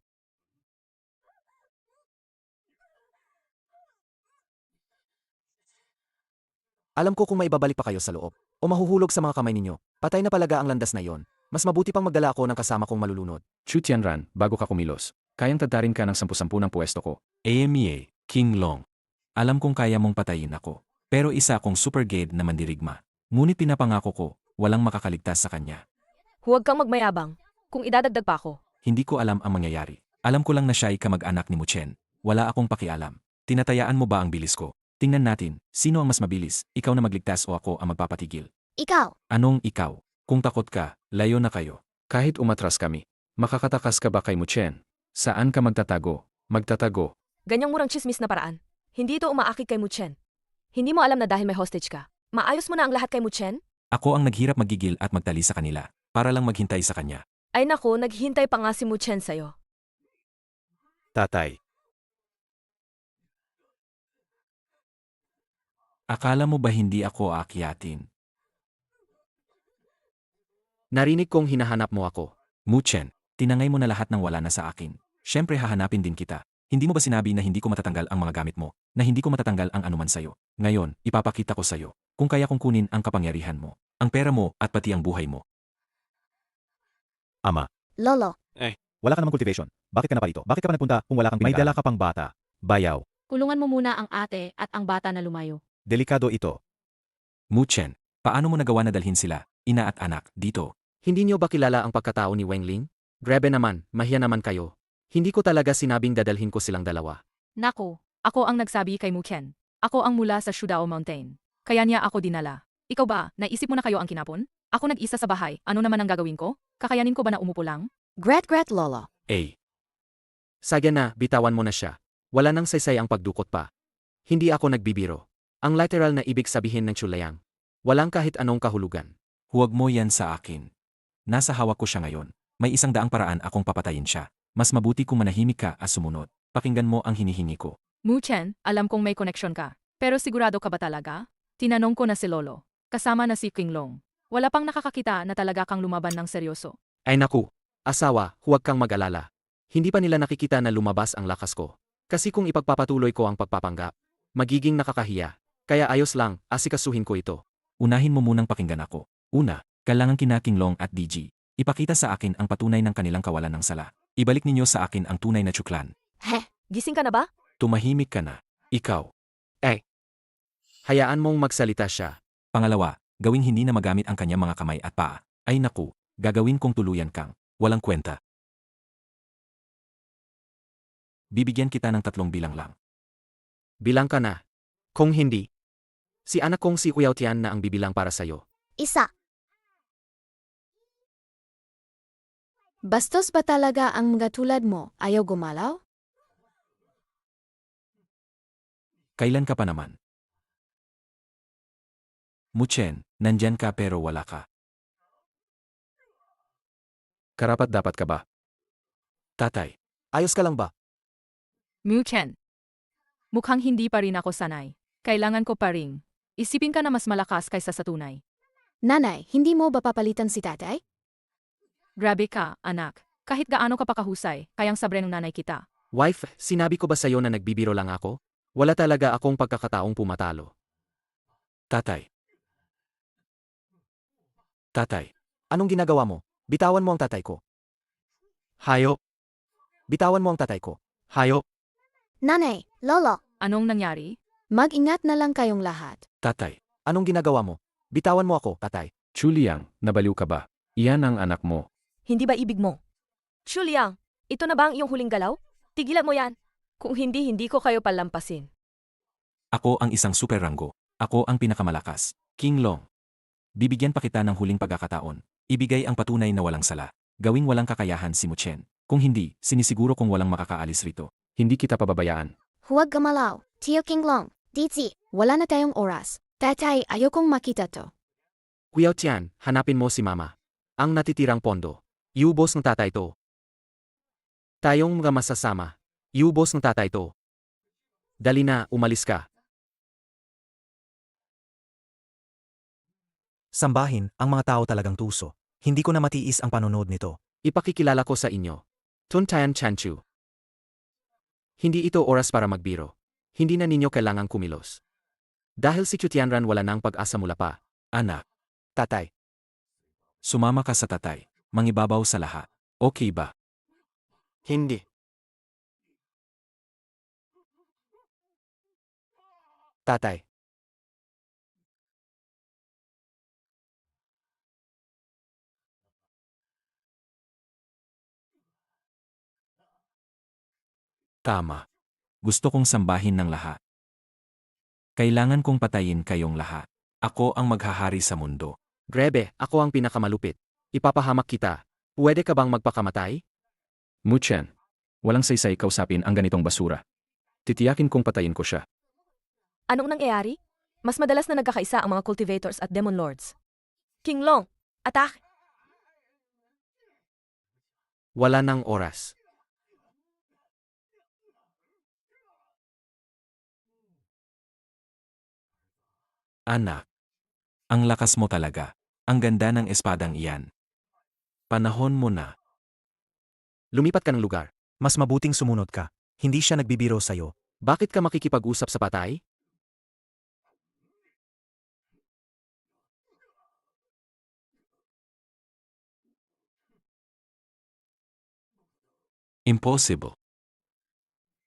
Alam ko kung maibabalik pa kayo sa loob. O mahuhulog sa mga kamay ninyo. Patay na palaga ang landas na yon. Mas mabuti pang magdala ako ng kasama kong malulunod. Chu Tianran, bago ka kumilos. Kayang tadtarin ka ng 10-10 ng pwesto ko. AMEA, King Long. Alam kong kaya mong patayin ako. Pero isa akong super gade na mandirigma. Ngunit pinapangako ko, walang makakaligtas sa kanya. Huwag kang magmayabang. Kung idadagdag pa ako. Hindi ko alam ang mangyayari. Alam ko lang na siya ay kamag-anak ni Muchen. Wala akong pakialam. Tinatayaan mo ba ang bilis ko? Tingnan natin, sino ang mas mabilis, ikaw na magligtas o ako ang magpapatigil. Ikaw. Anong ikaw? Kung takot ka, layo na kayo. Kahit umatras kami, makakatakas ka ba kay Muchen? Saan ka magtatago? Magtatago. Ganyang murang chismis na paraan. Hindi ito umaakit kay Muchen. Hindi mo alam na dahil may hostage ka. Maayos mo na ang lahat kay Muchen? Ako ang naghirap magigil at magtali sa kanila, para lang maghintay sa kanya. Ay nako, naghihintay pa nga si Muchen sa'yo. Tatay, Akala mo ba hindi ako aakyatin? Narinig kong hinahanap mo ako. Muchen, tinangay mo na lahat ng wala na sa akin. Siyempre hahanapin din kita. Hindi mo ba sinabi na hindi ko matatanggal ang mga gamit mo, na hindi ko matatanggal ang anuman sayo? Ngayon, ipapakita ko sayo, kung kaya kong kunin ang kapangyarihan mo, ang pera mo at pati ang buhay mo. Ama, Lolo. wala ka namang cultivation. Bakit ka na pa rito? Bakit ka pa nagpunta kung wala kang binigay? May dala ka pang bata. Bayaw. Kulungan mo muna ang ate at ang bata na lumayo. Delikado ito. Muchen, paano mo nagawa na dalhin sila, ina at anak, dito? Hindi niyo ba kilala ang pagkatao ni Wengling? Grabe naman, mahiya naman kayo. Hindi ko talaga sinabing dadalhin ko silang dalawa. Nako, ako ang nagsabi kay Muchen. Ako ang mula sa Shudao Mountain. Kaya niya ako dinala. Ikaw ba, naisip mo na kayo ang kinapon? Ako nag-isa sa bahay, ano naman ang gagawin ko? Kakayanin ko ba na umupo lang? Gret lolo. Sagya na, bitawan mo na siya. Wala nang saysay ang pagdukot pa. Hindi ako nagbibiro. Ang literal na ibig sabihin ng chulayang. Walang kahit anong kahulugan. Huwag mo yan sa akin. Nasa hawak ko siya ngayon. May 100 paraan akong papatayin siya. Mas mabuti kung manahimik ka at sumunod. Pakinggan mo ang hinihingi ko. Muchen, alam kong may koneksyon ka. Pero sigurado ka ba talaga? Tinanong ko na si Lolo. Kasama na si Qinglong. Wala pang nakakakita na talaga kang lumaban ng seryoso. Ay naku, asawa, huwag kang mag-alala. Hindi pa nila nakikita na lumabas ang lakas ko. Kasi kung ipagpapatuloy ko ang pagpapanggap, magiging nakakahiya. Kaya ayos lang, asikasuhin ko ito. Unahin mo munang pakinggan ako. Una, kailangan kina Qinglong at DG. Ipakita sa akin ang patunay ng kanilang kawalan ng sala. Ibalik ninyo sa akin ang tunay na tsuklan. Gising ka na ba? Tumahimik ka na. Ikaw. Hayaan mong magsalita siya. Pangalawa, gawing hindi na magamit ang kanyang mga kamay at paa. Ay naku, gagawin kong tuluyan kang. Walang kwenta. Bibigyan kita ng 3 bilang lang. Bilang ka na. Kung hindi, si anak kong si Uyao Tian na ang bibilang para sa'yo. Isa. Bastos ba talaga ang mga tulad mo ayaw gumalaw? Kailan ka pa naman? Muchen, nandyan ka pero wala ka. Karapat dapat ka ba? Tatay, Ayos ka lang ba? Muchen. Mukhang hindi pa rin ako sanay. Kailangan ko pa ring. Isipin ka na mas malakas kaysa sa tunay. Nanay, hindi mo ba papalitan si tatay? Grabe ka, anak. Kahit gaano ka pa kahusay, kayang sabre ng nanay kita. Wife, sinabi ko ba sa'yo na nagbibiro lang ako? Wala talaga akong pagkakataong pumatalo. tatay. Tatay, Anong ginagawa mo? Bitawan mo ang tatay ko. Hayop, Bitawan mo ang tatay ko. hayop. Nanay, lolo, Anong nangyari? mag-ingat na lang kayong lahat. tatay. Anong ginagawa mo? Bitawan mo ako, tatay. Chuliang, nabaliw ka ba? Iyan ang anak mo. Hindi ba ibig mo? Chuliang, ito na ba ang iyong huling galaw? Tigilan mo yan. Kung hindi, hindi ko kayo palampasin. Ako ang isang super ranggo. Ako ang pinakamalakas. Qinglong. Bibigyan pa kita ng huling pagkakataon. Ibigay ang patunay na walang sala. Gawing walang kakayahan si Muchen. Kung hindi, sinisiguro kong walang makakaalis rito. Hindi kita pababayaan. Huwag gumalaw, Tio Qinglong, Dizi, wala na tayong oras. Tatay, ayokong makita to. Uyao Tian, hanapin mo si mama. Ang natitirang pondo. Iubos ng tatay to. Tayong mga masasama. Iubos ng tatay to. Dali na, umalis ka. Sambahin, ang mga tao talagang tuso. Hindi ko na matiis ang panonood nito. Ipakikilala ko sa inyo. Tuntayan Chanchu. Hindi ito oras para magbiro. Hindi na ninyo kailangang kumilos. Dahil si Chutianran wala nang pag-asa mula pa. Anak, Tatay. sumama ka sa tatay. Mangibabaw sa lahat. Okay ba? Hindi. Tatay. Tama. Gusto kong sambahin ng lahat. Kailangan kong patayin kayong lahat. Ako ang maghahari sa mundo. Grebe, ako ang pinakamalupit. Ipapahamak kita. Pwede ka bang magpakamatay? Muchen, walang saysay kausapin ang ganitong basura. Titiyakin kong patayin ko siya. Anong nangyayari? Mas madalas na nagkakaisa ang mga cultivators at demon lords. Qinglong, attack! Wala nang oras. Anak. Ang lakas mo talaga. Ang ganda ng espadang iyan. Panahon mo na. Lumipat ka ng lugar. Mas mabuting sumunod ka. Hindi siya nagbibiro sa'yo. Bakit ka makikipag-usap sa patay? Impossible.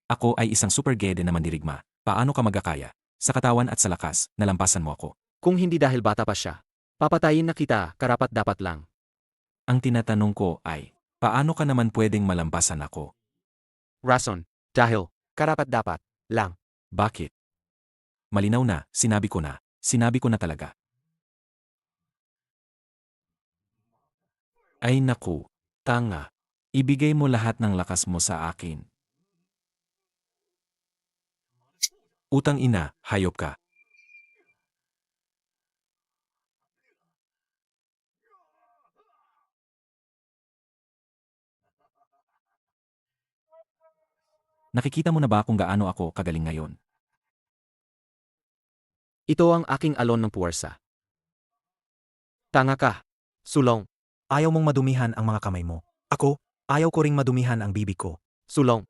Ako ay isang super gede na mandirigma. Paano ka magkakaya? Sa katawan at sa lakas, nalampasan mo ako. Kung hindi dahil bata pa siya, papatayin na kita, karapat-dapat lang. Ang tinatanong ko ay, paano ka naman pwedeng malampasan ako? Rason, dahil, karapat-dapat, lang. Bakit? Malinaw na, sinabi ko na. Sinabi ko na talaga. Ay naku, tanga. Ibigay mo lahat ng lakas mo sa akin. Utang ina, hayop ka. Nakikita mo na ba kung gaano ako kagaling ngayon? Ito ang aking alon ng puwersa. Tanga ka. Sulong. Ayaw mong madumihan ang mga kamay mo. Ako, ayaw ko ring madumihan ang bibig ko. Sulong.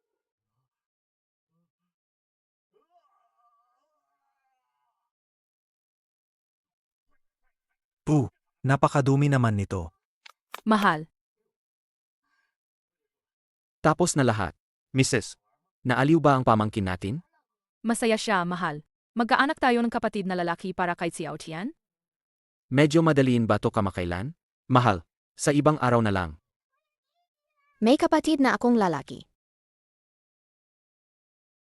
Puh, napakadumi naman nito. Mahal, Tapos na lahat. Mrs. Naaliw ba ang pamangkin natin? masaya siya, mahal. Magkaanak tayo ng kapatid na lalaki para kay Xiao Tian? Medyo madaliin ba to kamakailan? Mahal. Sa ibang araw na lang. May kapatid na akong lalaki.